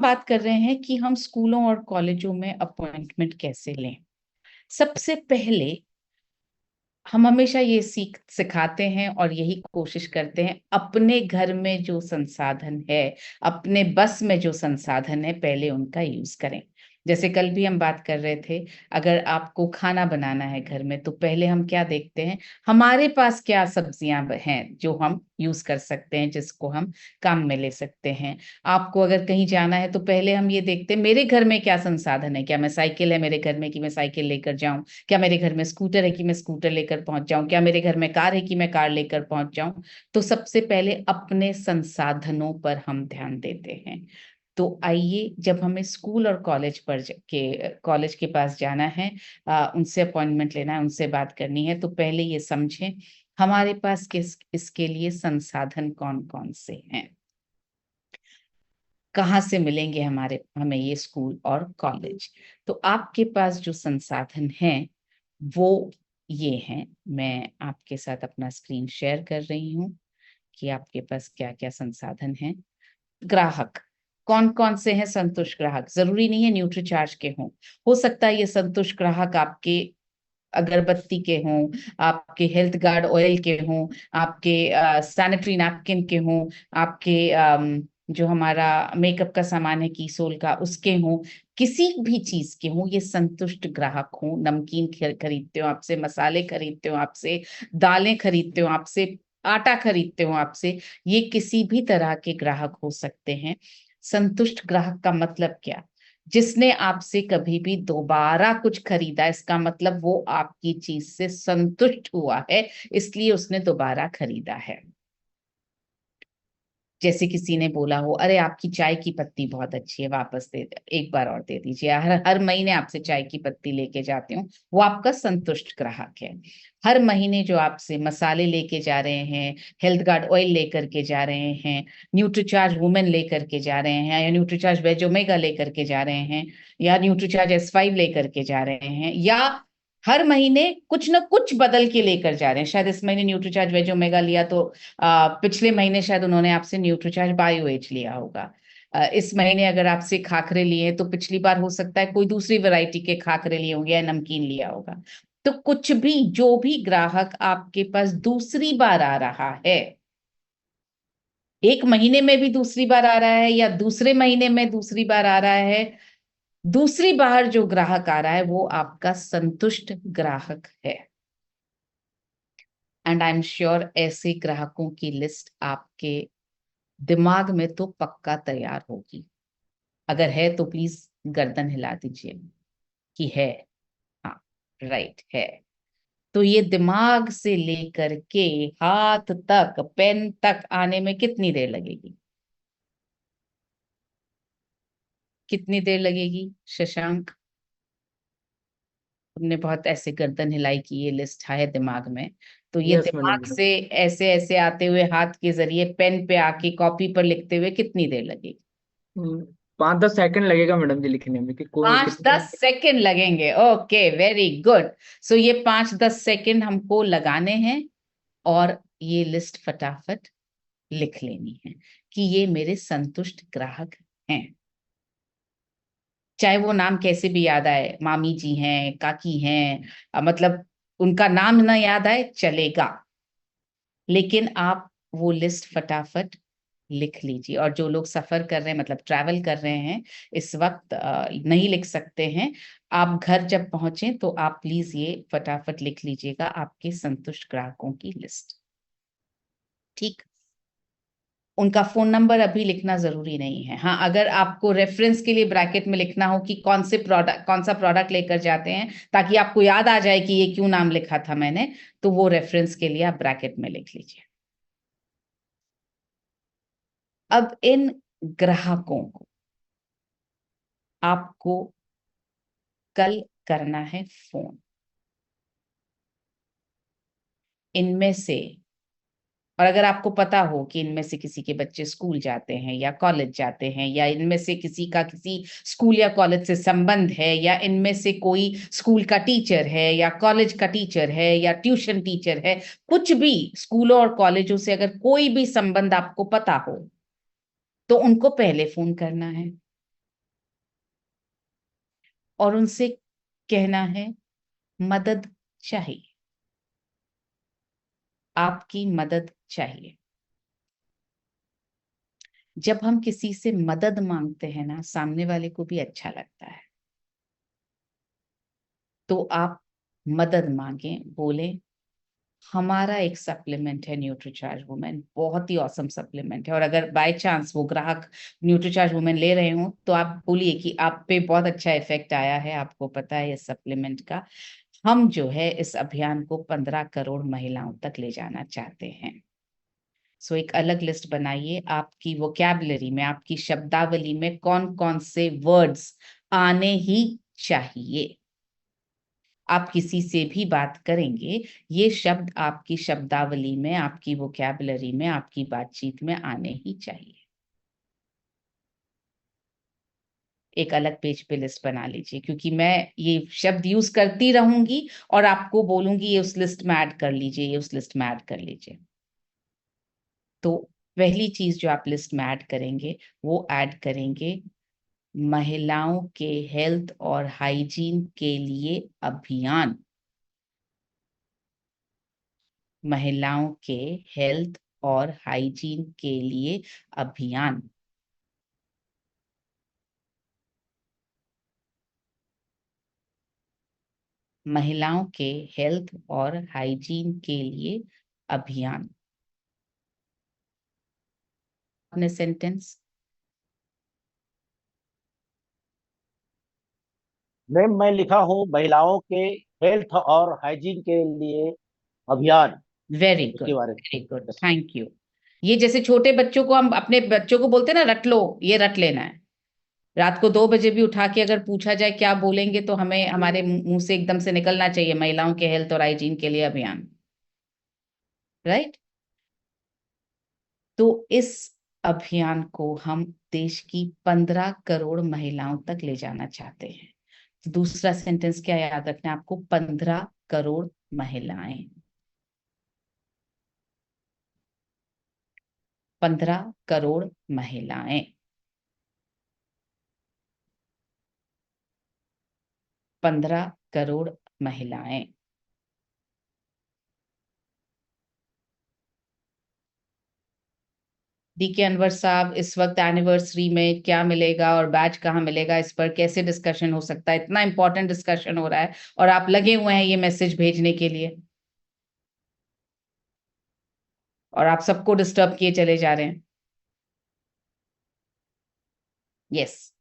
बात कर रहे हैं कि हम स्कूलों और कॉलेजों में अपॉइंटमेंट कैसे लें। सबसे पहले हम हमेशा ये सिखाते हैं और यही कोशिश करते हैं, अपने घर में जो संसाधन है, अपने बस में जो संसाधन है, पहले उनका यूज करें। जैसे कल भी हम बात कर रहे थे, अगर आपको खाना बनाना है घर में तो पहले हम क्या देखते हैं, हमारे पास क्या सब्जियां हैं जो हम यूज कर सकते हैं, जिसको हम काम में ले सकते हैं। आपको अगर कहीं जाना है तो पहले हम ये देखते हैं, मेरे घर में क्या संसाधन है, क्या मैं साइकिल है मेरे घर में कि मैं साइकिल लेकर जाऊं, क्या मेरे घर में स्कूटर है कि मैं स्कूटर लेकर पहुंच जाऊं, क्या मेरे घर में कार है कि मैं कार लेकर पहुंच जाऊं। तो सबसे पहले अपने संसाधनों पर हम ध्यान देते हैं। तो आइए, जब हमें स्कूल और कॉलेज के पास जाना है, उनसे अपॉइंटमेंट लेना है, उनसे बात करनी है, तो पहले ये समझें हमारे पास किस इसके लिए संसाधन कौन कौन से हैं, कहाँ से मिलेंगे हमें ये स्कूल और कॉलेज। तो आपके पास जो संसाधन हैं वो ये हैं। मैं आपके साथ अपना स्क्रीन शेयर कर रही हूँ कि आपके पास क्या क्या संसाधन हैं। ग्राहक कौन कौन से हैं? संतुष्ट ग्राहक, जरूरी नहीं है न्यूट्रीचार्ज के हों, हो सकता है ये संतुष्ट ग्राहक आपके अगरबत्ती के हों, आपके हेल्थ गार्ड ऑयल के हों, आपके सैनिटरी नैपकिन के हों, आपके जो हमारा मेकअप का सामान है कीसोल का उसके हों, किसी भी चीज के हों, ये संतुष्ट ग्राहक हों। नमकीन खरीदते हो आपसे, मसाले खरीदते हो आपसे, दालें खरीदते हो आपसे, आटा खरीदते हो आपसे, ये किसी भी तरह के ग्राहक हो सकते हैं। संतुष्ट ग्राहक का मतलब क्या? जिसने आपसे कभी भी दोबारा कुछ खरीदा, इसका मतलब वो आपकी चीज से संतुष्ट हुआ है, इसलिए उसने दोबारा खरीदा है। जैसे किसी ने बोला हो, अरे आपकी चाय की पत्ती बहुत अच्छी है, वापस दे एक बार और दे दीजिए। हर हर महीने आपसे चाय की पत्ती लेके जाती हूँ, वो आपका संतुष्ट ग्राहक है। हर महीने जो आपसे मसाले लेके जा रहे हैं, हेल्थ गार्ड ऑयल लेकर के जा रहे हैं, न्यूट्रीचार्ज वुमेन लेकर के जा रहे हैं, या न्यूट्रीचार्ज वेज ओमेगा लेकर के जा रहे हैं, या न्यूट्रीचार्ज S5 लेकर के जा रहे हैं, या हर महीने कुछ ना कुछ बदल के लेकर जा रहे हैं। शायद इस महीने न्यूट्रीचार्ज वेज ओमेगा लिया तो पिछले महीने शायद उन्होंने आपसे न्यूट्रीचार्ज बायो एज लिया होगा। इस महीने अगर आपसे खाखरे लिए तो पिछली बार हो सकता है कोई दूसरी वैरायटी के खाखरे लिए होंगे या नमकीन लिया होगा। तो कुछ भी, जो भी ग्राहक आपके पास दूसरी बार आ रहा है, एक महीने में भी दूसरी बार आ रहा है या दूसरे महीने में दूसरी बार आ रहा है, दूसरी बार जो ग्राहक आ रहा है वो आपका संतुष्ट ग्राहक है। एंड आई एम श्योर ऐसे ग्राहकों की लिस्ट आपके दिमाग में तो पक्का तैयार होगी। अगर है तो प्लीज गर्दन हिला दीजिए कि है। हाँ, राइट है। तो ये दिमाग से लेकर के हाथ तक, पेन तक आने में कितनी देर लगेगी? कितनी देर लगेगी शशांक? तुमने बहुत ऐसे गर्दन हिलाई कि ये लिस्ट है दिमाग में। तो ये यस मैडम दिमाग जी। से ऐसे ऐसे आते हुए हाथ के जरिए पेन पे आके कॉपी पर लिखते हुए कितनी देर लगेगी? 5-10 सेकंड लगेगा मैडम जी लिखने में कि कोई 5-10 सेकंड लगेंगे। Okay, very good. सो ये 5-10 सेकंड हमको लगाने हैं और ये लिस्ट फटाफट लिख लेनी है कि ये मेरे संतुष्ट ग्राहक हैं। चाहे वो नाम कैसे भी याद आए, मामी जी हैं, काकी हैं, मतलब उनका नाम ना याद आए चलेगा, लेकिन आप वो लिस्ट फटाफट लिख लीजिए। और जो लोग सफर कर रहे हैं, मतलब ट्रैवल कर रहे हैं, इस वक्त नहीं लिख सकते हैं, आप घर जब पहुंचे तो आप प्लीज ये फटाफट लिख लीजिएगा, आपके संतुष्ट ग्राहकों की लिस्ट। ठीक। उनका फोन नंबर अभी लिखना जरूरी नहीं है। हाँ, अगर आपको रेफरेंस के लिए ब्रैकेट में लिखना हो कि कौन सा प्रोडक्ट लेकर जाते हैं, ताकि आपको याद आ जाए कि ये क्यों नाम लिखा था मैंने, तो वो रेफरेंस के लिए आप ब्रैकेट में लिख लीजिए। अब इन ग्राहकों को आपको कल करना है फोन। इनमें से, और अगर आपको पता हो कि इनमें से किसी के बच्चे स्कूल जाते हैं या कॉलेज जाते हैं, या इनमें से किसी का किसी स्कूल या कॉलेज से संबंध है, या इनमें से कोई स्कूल का टीचर है या कॉलेज का टीचर है या ट्यूशन टीचर है, कुछ भी स्कूलों और कॉलेजों से अगर कोई भी संबंध आपको पता हो, तो उनको पहले फोन करना है। और उनसे कहना है मदद चाहिए, आपकी मदद चाहिए। जब हम किसी से मदद मांगते हैं ना, सामने वाले को भी अच्छा लगता है। तो आप मदद मांगे, बोले हमारा एक सप्लीमेंट है न्यूट्रीचार्ज वुमेन, बहुत ही औसम सप्लीमेंट है, और अगर बाय चांस वो ग्राहक न्यूट्रीचार्ज वुमेन ले रहे हो तो आप बोलिए कि आप पे बहुत अच्छा इफेक्ट आया है, आपको पता है इस सप्लीमेंट का। हम जो है इस अभियान को 15 करोड़ महिलाओं तक ले जाना चाहते हैं। सो एक अलग लिस्ट बनाइए, आपकी वोकैबुलरी में, आपकी शब्दावली में कौन कौन से वर्ड्स आने ही चाहिए। आप किसी से भी बात करेंगे, ये शब्द आपकी शब्दावली में, आपकी वोकैबुलरी में, आपकी बातचीत में आने ही चाहिए। एक अलग पेज पे लिस्ट बना लीजिए, क्योंकि मैं ये शब्द यूज करती रहूंगी और आपको बोलूंगी ये उस लिस्ट में ऐड कर लीजिए, ये उस लिस्ट में ऐड कर लीजिए। तो पहली चीज जो आप लिस्ट में ऐड करेंगे, वो ऐड करेंगे महिलाओं के हेल्थ और हाइजीन के लिए अभियान। महिलाओं के हेल्थ और हाइजीन के लिए अभियान। महिलाओं के हेल्थ और हाइजीन के लिए अभियान। अपने सेंटेंस। मैम मैं लिखा हूँ महिलाओं के हेल्थ और हाइजीन के लिए अभियान। वेरी गुड, उसके बारे में। Very good, thank you. ये जैसे छोटे बच्चों को, हम अपने बच्चों को बोलते हैं ना, रट लो, ये रट लेना है। रात को 2 बजे भी उठा के अगर पूछा जाए क्या बोलेंगे, तो हमें हमारे मुंह से एकदम से निकलना चाहिए महिलाओं के हेल्थ और हाइजीन के लिए अभियान। राइट। तो इस अभियान को हम देश की 15 करोड़ महिलाओं तक ले जाना चाहते हैं। तो दूसरा सेंटेंस क्या याद रखना है आपको? 15 करोड़ महिलाएं। 15 करोड़ महिलाएं। 15 करोड़ महिलाएं। डीके अनवर साहब, इस वक्त एनिवर्सरी में क्या मिलेगा और बैच कहाँ मिलेगा, इस पर कैसे डिस्कशन हो सकता है? इतना इंपॉर्टेंट डिस्कशन हो रहा है और आप लगे हुए हैं ये मैसेज भेजने के लिए, और आप सबको डिस्टर्ब किए चले जा रहे हैं। यस।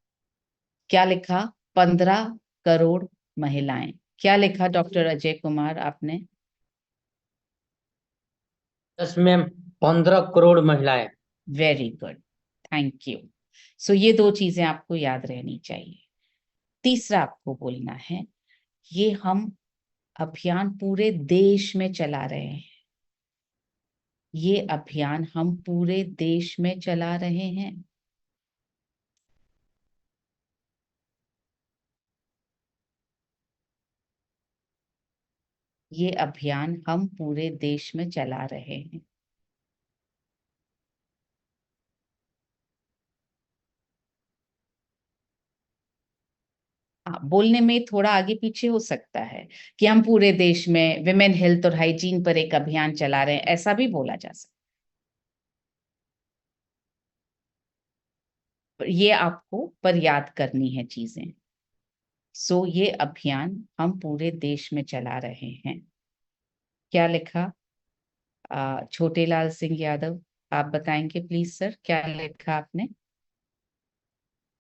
क्या लिखा? 15 करोड़ महिलाएं। क्या लिखा डॉक्टर अजय कुमार आपने? यस मैम, 15 करोड़ महिलाएं। Very good, thank you. So ये दो चीजें आपको याद रहनी चाहिए। तीसरा आपको बोलना है, ये हम अभियान पूरे देश में चला रहे हैं। ये अभियान हम पूरे देश में चला रहे हैं। ये अभियान हम पूरे देश में चला रहे हैं। बोलने में थोड़ा आगे पीछे हो सकता है कि हम पूरे देश में विमेन हेल्थ और हाइजीन पर एक अभियान चला रहे हैं, ऐसा भी बोला जा सकता है। ये आपको पर याद करनी है चीजें। सो ये अभियान हम पूरे देश में चला रहे हैं। क्या लिखा? छोटे लाल सिंह यादव, आप बताएंगे प्लीज सर, क्या लिखा आपने?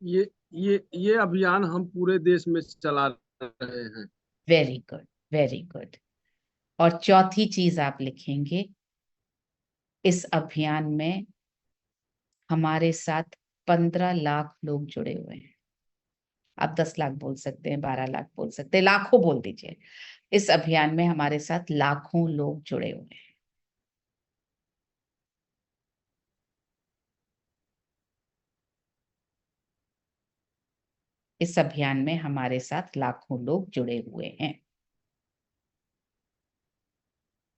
ये ये अभियान हम पूरे देश में चला रहे हैं। Very good, very good. और चौथी चीज आप लिखेंगे, इस अभियान में हमारे साथ 15 लाख लोग जुड़े हुए हैं। आप 10 लाख बोल सकते हैं, 12 लाख बोल सकते हैं, लाखों बोल दीजिए। इस अभियान में हमारे साथ लाखों लोग जुड़े हुए हैं। इस अभियान में हमारे साथ लाखों लोग जुड़े हुए हैं।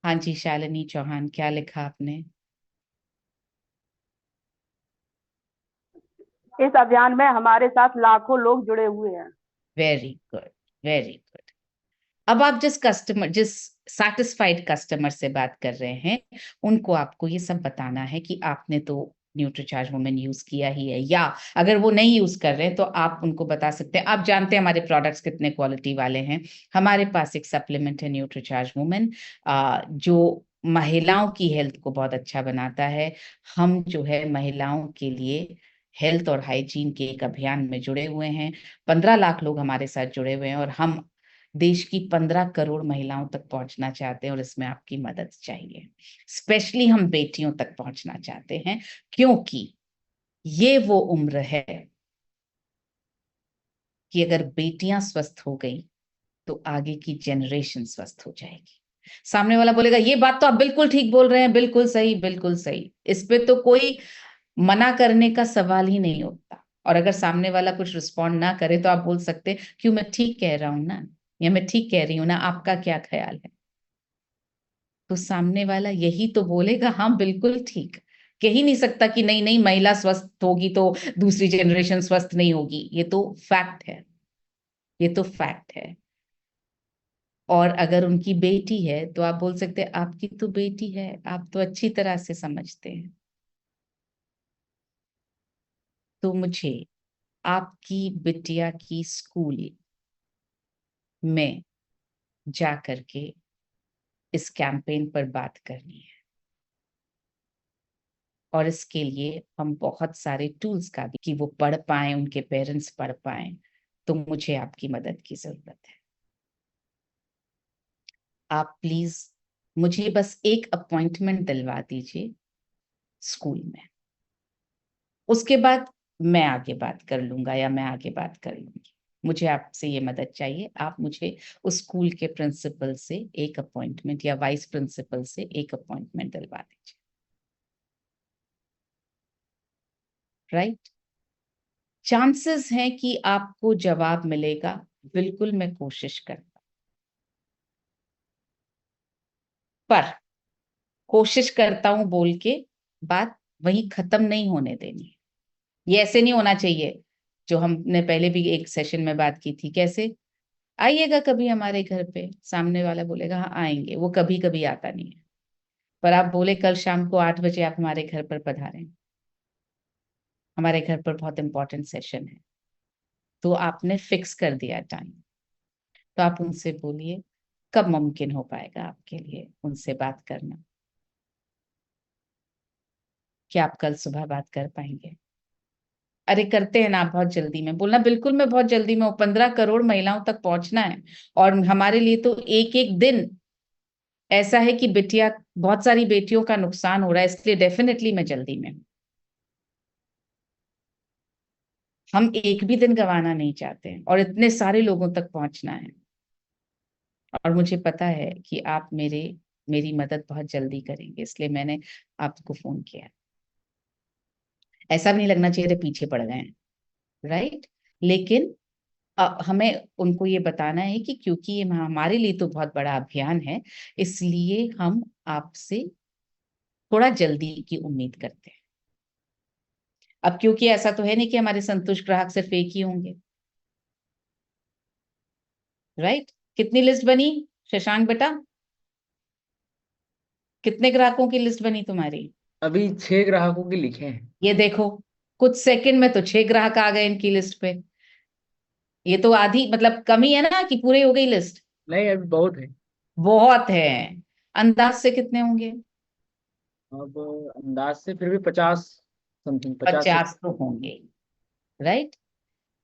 हाँ जी, शालिनी चौहान, क्या लिखा आपने? इस अभियान में हमारे साथ लाखों लोग जुड़े हुए हैं। Very good, very good. अब आप जिस सैटिस्फाइड कस्टमर से बात कर रहे हैं, उनको आपको ये सब बताना है कि आपने तो न्यूट्रीचार्ज वुमेन यूज किया ही है, या अगर वो नहीं यूज कर रहे हैं तो आप उनको बता सकते हैं, आप जानते हैं हमारे प्रोडक्ट्स कितने क्वालिटी वाले हैं। हमारे पास एक सप्लीमेंट है न्यूट्रीचार्ज वुमेन, जो महिलाओं की हेल्थ को बहुत अच्छा बनाता है। हम जो है महिलाओं के लिए हेल्थ और हाइजीन के एक अभियान में जुड़े हुए हैं। 15 लाख लोग हमारे साथ जुड़े हुए हैं और हम देश की 15 करोड़ महिलाओं तक पहुंचना चाहते हैं, और इसमें आपकी मदद चाहिए। स्पेशली हम बेटियों तक पहुंचना चाहते हैं, क्योंकि ये वो उम्र है कि अगर बेटियां स्वस्थ हो गई तो आगे की जनरेशन स्वस्थ हो जाएगी। सामने वाला बोलेगा ये बात तो आप बिल्कुल ठीक बोल रहे हैं, बिल्कुल सही, बिल्कुल सही, इस पे तो कोई मना करने का सवाल ही नहीं होता। और अगर सामने वाला कुछ रिस्पॉन्ड ना करे तो आप बोल सकते हैं, क्यों, मैं ठीक कह रहा हूं ना, या मैं ठीक कह रही हूं ना, आपका क्या ख्याल है? तो सामने वाला यही तो बोलेगा, हाँ बिल्कुल ठीक। कह ही नहीं सकता कि नहीं नहीं, महिला स्वस्थ होगी तो दूसरी जनरेशन स्वस्थ नहीं होगी। ये तो फैक्ट है, ये तो फैक्ट है। और अगर उनकी बेटी है तो आप बोल सकते हैं, आपकी तो बेटी है, आप तो अच्छी तरह से समझते हैं। तो मुझे आपकी बिटिया की स्कूल में जा करके इस कैंपेन पर बात करनी है, और इसके लिए हम बहुत सारे टूल्स का भी, कि वो पढ़ पाए, उनके पेरेंट्स पढ़ पाए, तो मुझे आपकी मदद की जरूरत है। आप प्लीज मुझे बस एक अपॉइंटमेंट दिलवा दीजिए स्कूल में, उसके बाद मैं आगे बात कर लूंगा, या मैं आगे बात कर लूंगी। मुझे आपसे ये मदद चाहिए, आप मुझे उस स्कूल के प्रिंसिपल से एक अपॉइंटमेंट, या वाइस प्रिंसिपल से एक अपॉइंटमेंट दिलवा दीजिए। राइट? चांसेस हैं कि आपको जवाब मिलेगा, बिल्कुल मैं कोशिश करता, पर कोशिश करता हूं बोल के बात वहीं खत्म नहीं होने देनी है। ये ऐसे नहीं होना चाहिए जो हमने पहले भी एक सेशन में बात की थी, कैसे, आइएगा कभी हमारे घर पे, सामने वाला बोलेगा हाँ आएंगे, वो कभी कभी आता नहीं है। पर आप बोले कल शाम को 8 बजे आप हमारे घर पर पधारें, हमारे घर पर बहुत इंपॉर्टेंट सेशन है, तो आपने फिक्स कर दिया टाइम, तो आप उनसे बोलिए कब मुमकिन हो पाएगा आपके लिए उनसे बात करना। क्या आप कल सुबह बात कर पाएंगे? अरे करते हैं ना आप बहुत जल्दी में, बोलना बिल्कुल मैं बहुत जल्दी में हूँ, 15 करोड़ महिलाओं तक पहुंचना है, और हमारे लिए तो एक एक दिन ऐसा है कि बिटिया, बहुत सारी बेटियों का नुकसान हो रहा है, इसलिए डेफिनेटली मैं जल्दी में हूँ। हम एक भी दिन गंवाना नहीं चाहते हैं, और इतने सारे लोगों तक पहुंचना है। और मुझे पता है कि आप मेरी मदद बहुत जल्दी करेंगे, इसलिए मैंने आपको फोन किया। ऐसा भी नहीं लगना चाहिए रे पीछे पड़ गए हैं, राइट? लेकिन हमें उनको ये बताना है कि क्योंकि ये हमारे लिए तो बहुत बड़ा अभियान है, इसलिए हम आपसे थोड़ा जल्दी की उम्मीद करते हैं। अब क्योंकि ऐसा तो है नहीं कि हमारे संतुष्ट ग्राहक सिर्फ एक ही होंगे, राइट? कितनी लिस्ट बनी शशांक बेटा, कितने ग्राहकों की लिस्ट बनी तुम्हारी? अभी 6 ग्राहकों के लिखे हैं। ये देखो, कुछ सेकंड में तो 6 ग्राहक आ गए इनकी लिस्ट पे। ये तो आधी, मतलब कम ही है ना कि पूरी हो गई लिस्ट? नहीं, अभी बहुत है। बहुत है। अंदाज से कितने होंगे? अब अंदाज से फिर भी 50, समथिंग 50 से। 50 तो होंगे, राइट?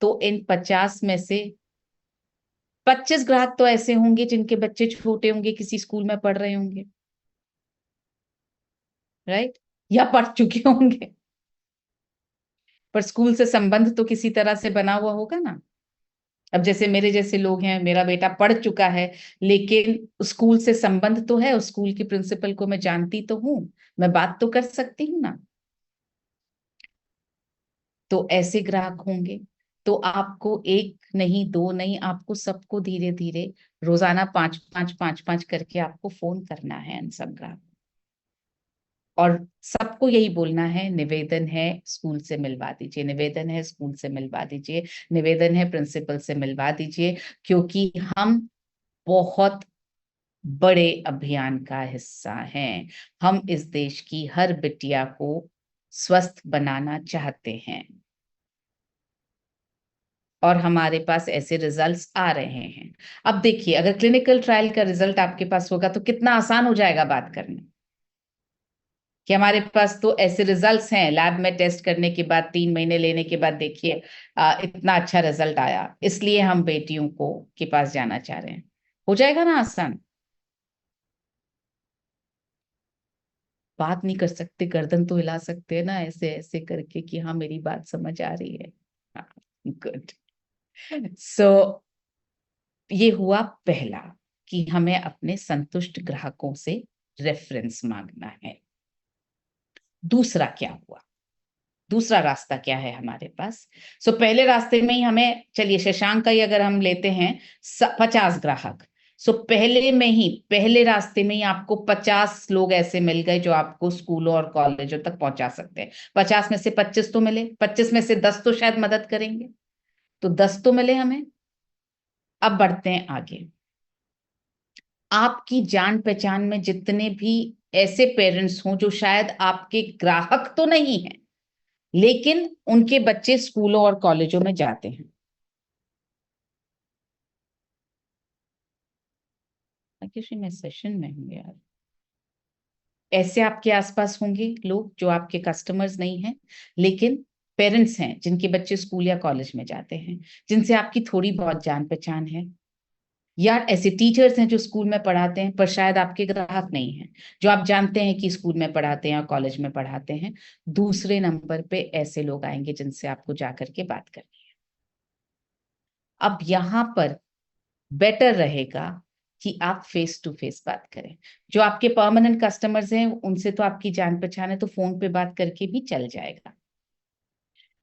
तो इन 50 में से 25 ग्राहक तो ऐसे होंगे जिनके बच्चे छोटे होंगे, किसी स्कूल में पढ़ रहे होंगे, राइट? या पढ़ चुके होंगे, पर स्कूल से संबंध तो किसी तरह से बना हुआ होगा ना। अब जैसे मेरे जैसे लोग हैं, मेरा बेटा पढ़ चुका है, लेकिन स्कूल से संबंध तो है, उस स्कूल की प्रिंसिपल को मैं जानती तो हूँ, मैं बात तो कर सकती हूँ ना। तो ऐसे ग्राहक होंगे, तो आपको एक नहीं, दो नहीं, आपको सबको धीरे धीरे रोजाना 5 5 5 5 करके आपको फोन करना है इन सब ग्राहक। और सबको यही बोलना है, निवेदन है स्कूल से मिलवा दीजिए, निवेदन है स्कूल से मिलवा दीजिए, निवेदन है प्रिंसिपल से मिलवा दीजिए, क्योंकि हम बहुत बड़े अभियान का हिस्सा हैं। हम इस देश की हर बिटिया को स्वस्थ बनाना चाहते हैं और हमारे पास ऐसे रिजल्ट्स आ रहे हैं। अब देखिए, अगर क्लिनिकल ट्रायल का रिजल्ट आपके पास होगा तो कितना आसान हो जाएगा बात करना, कि हमारे पास तो ऐसे रिजल्ट्स हैं, लैब में टेस्ट करने के बाद 3 महीने लेने के बाद देखिए इतना अच्छा रिजल्ट आया, इसलिए हम बेटियों को के पास जाना चाह रहे हैं। हो जाएगा ना आसान? बात नहीं कर सकते, गर्दन तो हिला सकते हैं ना ऐसे ऐसे करके कि हाँ मेरी बात समझ आ रही है। गुड। सो ये हुआ पहला, कि हमें अपने संतुष्ट ग्राहकों से रेफरेंस मांगना है। दूसरा क्या हुआ, दूसरा रास्ता क्या है हमारे पास? पहले रास्ते में ही हमें, चलिए शशांक का ही अगर हम लेते हैं 50 ग्राहक, पहले में ही, पहले रास्ते में ही आपको 50 लोग ऐसे मिल गए जो आपको स्कूलों और कॉलेजों तक पहुंचा सकते हैं। 50 में से 25 तो मिले, 25 में से 10 तो शायद मदद करेंगे, तो 10 तो मिले हमें। अब बढ़ते हैं आगे। आपकी जान पहचान में जितने भी ऐसे पेरेंट्स हों जो शायद आपके ग्राहक तो नहीं है लेकिन उनके बच्चे स्कूलों और कॉलेजों में जाते हैं, मैं सेशन में हूँ यार, ऐसे आपके आसपास होंगे लोग जो आपके कस्टमर्स नहीं हैं लेकिन पेरेंट्स हैं, जिनके बच्चे स्कूल या कॉलेज में जाते हैं, जिनसे आपकी थोड़ी बहुत जान पहचान है। या ऐसे टीचर्स हैं जो स्कूल में पढ़ाते हैं पर शायद आपके ग्राहक नहीं हैं, जो आप जानते हैं कि स्कूल में पढ़ाते हैं और कॉलेज में पढ़ाते हैं। दूसरे नंबर पे ऐसे लोग आएंगे जिनसे आपको जाकर के बात करनी है। अब यहाँ पर बेटर रहेगा कि आप फेस टू फेस बात करें। जो आपके परमानेंट कस्टमर्स हैं उनसे तो आपकी जान पहचान है तो फोन पे बात करके भी चल जाएगा,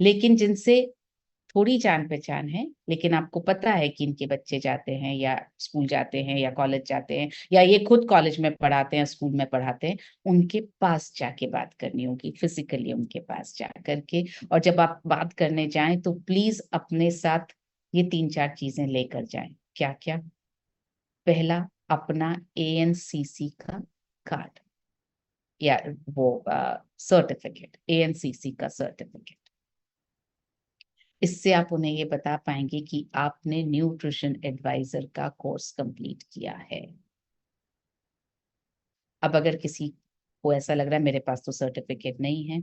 लेकिन जिनसे थोड़ी जान पहचान है लेकिन आपको पता है कि इनके बच्चे जाते हैं या स्कूल जाते हैं या कॉलेज जाते हैं या ये खुद कॉलेज में पढ़ाते हैं स्कूल में पढ़ाते हैं, उनके पास जाके बात करनी होगी, फिजिकली उनके पास जा करके। और जब आप बात करने जाएं तो प्लीज अपने साथ ये 3-4 चीजें लेकर जाएं। क्या क्या? पहला, अपना एएनसीसी का कार्ड या वो सर्टिफिकेट, एएनसीसी का सर्टिफिकेट। इससे आप उन्हें ये बता पाएंगे कि आपने न्यूट्रिशन एडवाइजर का कोर्स कंप्लीट किया है। अब अगर किसी को ऐसा लग रहा है मेरे पास तो सर्टिफिकेट नहीं है,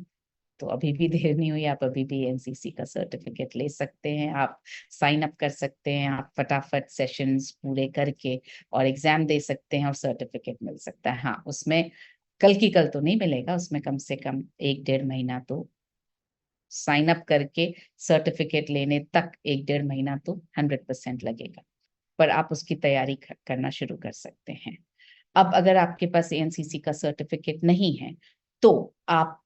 तो अभी भी देर नहीं हुई, आप अभी भी एनसीसी का सर्टिफिकेट ले सकते हैं, आप साइन अप कर सकते हैं, आप फटाफट सेशंस पूरे करके और एग्जाम दे सकते हैं और सर्टिफिकेट मिल सकता है। हाँ, उसमें कल की कल तो नहीं मिलेगा, उसमें कम से कम 1-1.5 महीना तो, साइन अप करके सर्टिफिकेट लेने तक 1-1.5 महीना तो 100% लगेगा, पर आप उसकी तैयारी करना शुरू कर सकते हैं। अब अगर आपके पास एएनसीसी का सर्टिफिकेट नहीं है तो आप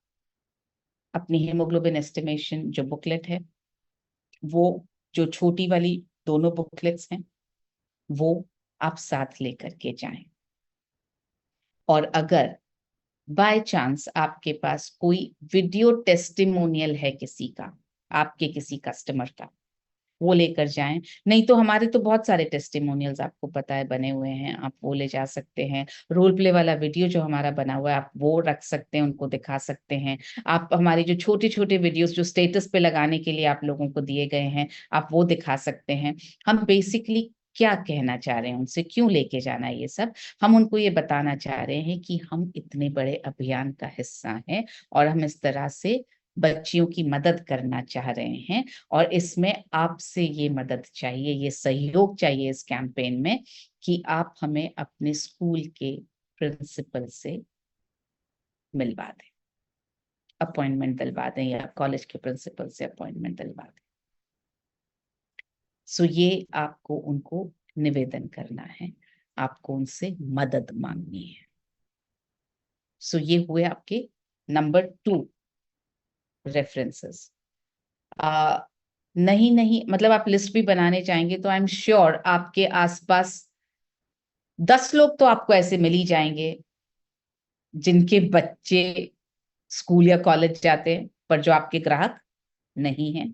अपनी हेमोग्लोबिन एस्टिमेशन जो बुकलेट है, वो जो छोटी वाली दोनों बुकलेट्स हैं वो आप साथ लेकर के जाएं। और अगर बाय चांस आपके पास कोई वीडियो टेस्टिमोनियल है किसी का, आपके किसी कस्टमर का, वो लेकर जाएं। नहीं तो हमारे तो बहुत सारे टेस्टिमोनियल्स आपको पता है बने हुए हैं, आप वो ले जा सकते हैं। रोल प्ले वाला वीडियो जो हमारा बना हुआ है आप वो रख सकते हैं, उनको दिखा सकते हैं। आप हमारी जो छोटे छोटे वीडियोस जो स्टेटस पे लगाने के लिए आप लोगों को दिए गए हैं, आप वो दिखा सकते हैं। हम बेसिकली क्या कहना चाह रहे हैं, उनसे क्यों लेके जाना है ये सब, हम उनको ये बताना चाह रहे हैं कि हम इतने बड़े अभियान का हिस्सा हैं और हम इस तरह से बच्चियों की मदद करना चाह रहे हैं और इसमें आपसे ये मदद चाहिए, ये सहयोग चाहिए इस कैंपेन में कि आप हमें अपने स्कूल के प्रिंसिपल से मिलवा दें, अपॉइंटमेंट दिलवा दें, या कॉलेज के प्रिंसिपल से अपॉइंटमेंट दिलवा दें। ये आपको उनको निवेदन करना है, आपको उनसे मदद मांगनी है। ये हुए आपके नंबर 2 रेफरेंसेस। नहीं मतलब आप लिस्ट भी बनाने चाहेंगे तो आई एम श्योर आपके आसपास 10 लोग तो आपको ऐसे मिल ही जाएंगे जिनके बच्चे स्कूल या कॉलेज जाते हैं, पर जो आपके ग्राहक नहीं है।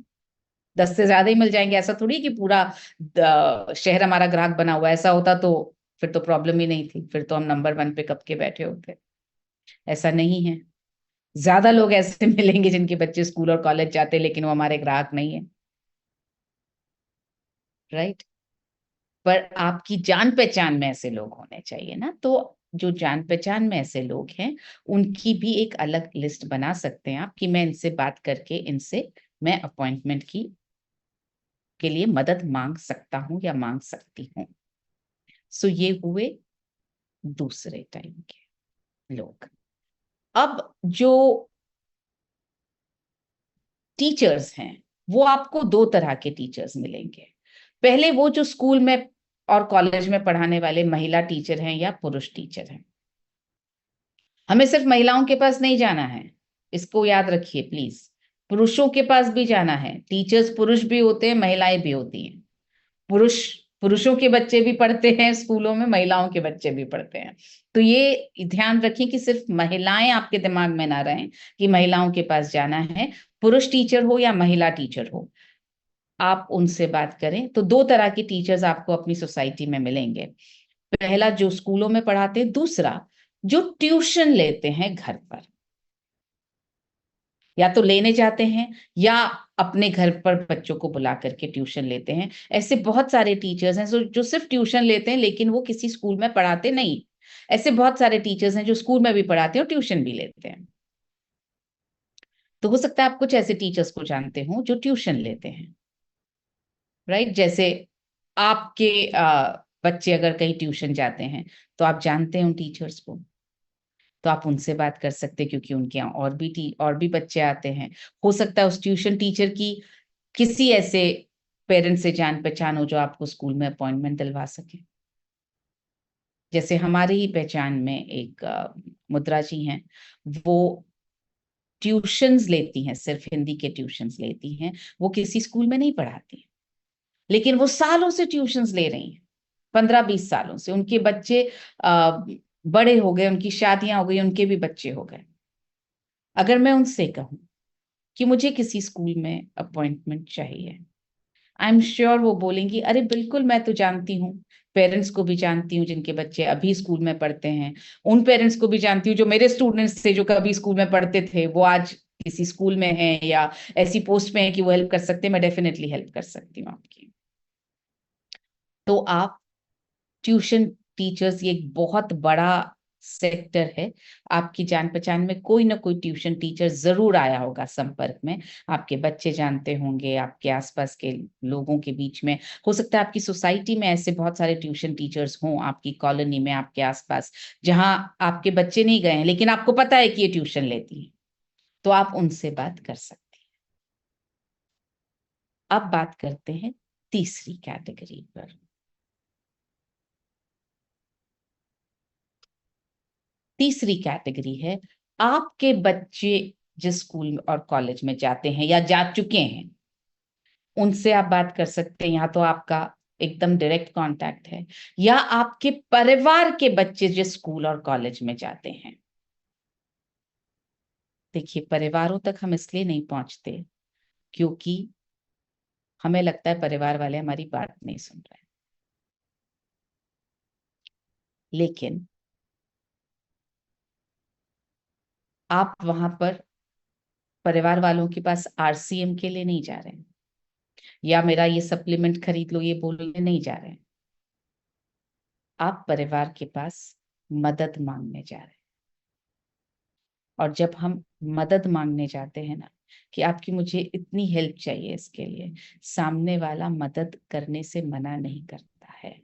10 से ज्यादा ही मिल जाएंगे, ऐसा थोड़ी कि पूरा शहर हमारा ग्राहक बना हुआ है। ऐसा होता तो फिर तो प्रॉब्लम ही नहीं थी, फिर तो हम नंबर 1 पे कब के बैठे होते। ऐसा नहीं है। ज्यादा लोग ऐसे मिलेंगे जिनके बच्चे स्कूल और कॉलेज जाते हैं लेकिन वो हमारे ग्राहक नहीं है, राइट। पर आपकी जान पहचान में ऐसे लोग होने चाहिए ना, तो जो जान पहचान में ऐसे लोग हैं उनकी भी एक अलग लिस्ट बना सकते हैं आप कि मैं इनसे बात करके इनसे मैं अपॉइंटमेंट की के लिए मदद मांग सकता हूं या मांग सकती हूँ। सो ये हुए दूसरे टाइम के लोग। अब जो टीचर्स हैं वो आपको 2 तरह के टीचर्स मिलेंगे। पहले वो जो स्कूल में और कॉलेज में पढ़ाने वाले महिला टीचर हैं या पुरुष टीचर हैं। हमें सिर्फ महिलाओं के पास नहीं जाना है, इसको याद रखिए प्लीज। पुरुषों के पास भी जाना है। टीचर्स पुरुष भी होते हैं, महिलाएं भी होती हैं। पुरुष पुरुषों के बच्चे भी पढ़ते हैं स्कूलों में, महिलाओं के बच्चे भी पढ़ते हैं। तो ये ध्यान रखें कि सिर्फ महिलाएं आपके दिमाग में ना रहें कि महिलाओं के पास जाना है। पुरुष टीचर हो या महिला टीचर हो, आप उनसे बात करें। तो 2 तरह के टीचर्स आपको अपनी सोसाइटी में मिलेंगे। पहला जो स्कूलों में पढ़ाते हैं, दूसरा जो ट्यूशन लेते हैं घर पर, या तो लेने जाते हैं या अपने घर पर बच्चों को बुला करके ट्यूशन लेते हैं। ऐसे बहुत सारे टीचर्स हैं जो सिर्फ ट्यूशन लेते हैं लेकिन वो किसी स्कूल में पढ़ाते नहीं। ऐसे बहुत सारे टीचर्स हैं जो स्कूल में भी पढ़ाते हैं और ट्यूशन भी लेते हैं। तो हो सकता है आप कुछ ऐसे टीचर्स को जानते हो जो ट्यूशन लेते हैं, राइट। जैसे आपके बच्चे अगर कहीं ट्यूशन जाते हैं तो आप जानते हैं उन टीचर्स को, तो आप उनसे बात कर सकते हैं क्योंकि उनके यहाँ और भी बच्चे आते हैं। हो सकता है उस ट्यूशन टीचर की किसी ऐसे पेरेंट से जान पहचान हो जो आपको स्कूल में अपॉइंटमेंट दिलवा सके। जैसे हमारी ही पहचान में एक मुद्रा जी हैं, वो ट्यूशंस लेती हैं, सिर्फ हिंदी के ट्यूशंस लेती हैं। वो किसी स्कूल में नहीं पढ़ाती, लेकिन वो सालों से ट्यूशंस ले रही हैं, 15-20 सालों से। उनके बच्चे बड़े हो गए, उनकी शादियां हो गई, उनके भी बच्चे हो गए। अगर मैं उनसे कहूं कि मुझे किसी स्कूल में अपॉइंटमेंट चाहिए, आई एम श्योर वो बोलेंगी, अरे बिल्कुल, मैं तो जानती हूँ। पेरेंट्स को भी जानती हूँ जिनके बच्चे अभी स्कूल में पढ़ते हैं। उन पेरेंट्स को भी जानती हूँ जो मेरे स्टूडेंट्स थे, जो कभी स्कूल में पढ़ते थे, वो आज किसी स्कूल में हैं या ऐसी पोस्ट में है कि वो हेल्प कर सकते हैं। मैं डेफिनेटली हेल्प कर सकती हूँ आपकी। तो आप ट्यूशन टीचर्स, ये एक बहुत बड़ा सेक्टर है। आपकी जान पहचान में कोई ना कोई ट्यूशन टीचर जरूर आया होगा संपर्क में। आपके बच्चे जानते होंगे, आपके आसपास के लोगों के बीच में। हो सकता है आपकी सोसाइटी में ऐसे बहुत सारे ट्यूशन टीचर्स हों, आपकी कॉलोनी में, आपके आसपास, जहां आपके बच्चे नहीं गए हैं लेकिन आपको पता है कि ये ट्यूशन लेती है। तो आप उनसे बात कर सकते हैं। अब बात करते हैं तीसरी कैटेगरी पर। तीसरी कैटेगरी है, आपके बच्चे जिस स्कूल और कॉलेज में जाते हैं या जा चुके हैं, उनसे आप बात कर सकते हैं। या तो आपका एकदम डायरेक्ट कांटेक्ट है, या आपके परिवार के बच्चे जिस स्कूल और कॉलेज में जाते हैं। देखिए, परिवारों तक हम इसलिए नहीं पहुंचते क्योंकि हमें लगता है परिवार वाले हमारी बात नहीं सुन रहे। लेकिन आप वहां पर परिवार वालों के पास आरसीएम के लिए नहीं जा रहे हैं, या मेरा ये सप्लीमेंट खरीद लो ये बोलने नहीं जा रहे हैं। आप परिवार के पास मदद मांगने जा रहे हैं। और जब हम मदद मांगने जाते हैं ना, कि आपकी मुझे इतनी हेल्प चाहिए इसके लिए, सामने वाला मदद करने से मना नहीं करता है।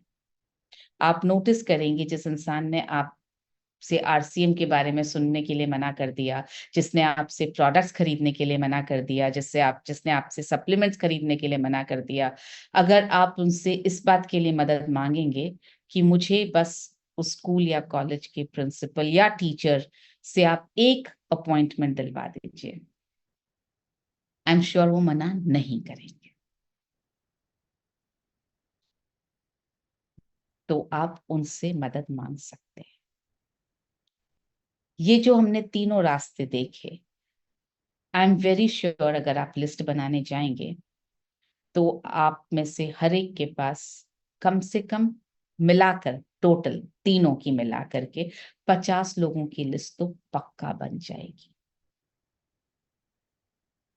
आप नोटिस करेंगे जिस इंसान ने आपसे आरसीएम के बारे में सुनने के लिए मना कर दिया, जिसने आपसे प्रोडक्ट्स खरीदने के लिए मना कर दिया, जिसने आपसे सप्लीमेंट्स खरीदने के लिए मना कर दिया, अगर आप उनसे इस बात के लिए मदद मांगेंगे कि मुझे बस उस स्कूल या कॉलेज के प्रिंसिपल या टीचर से आप एक अपॉइंटमेंट दिलवा दीजिए, आई एम श्योर वो मना नहीं करेंगे। तो आप उनसे मदद मांग सकते हैं। ये जो हमने तीनों रास्ते देखे, आई एम वेरी श्योर अगर आप लिस्ट बनाने जाएंगे तो आप में से हर एक के पास कम से कम मिलाकर टोटल तीनों की मिलाकर के 50 लोगों की लिस्ट तो पक्का बन जाएगी।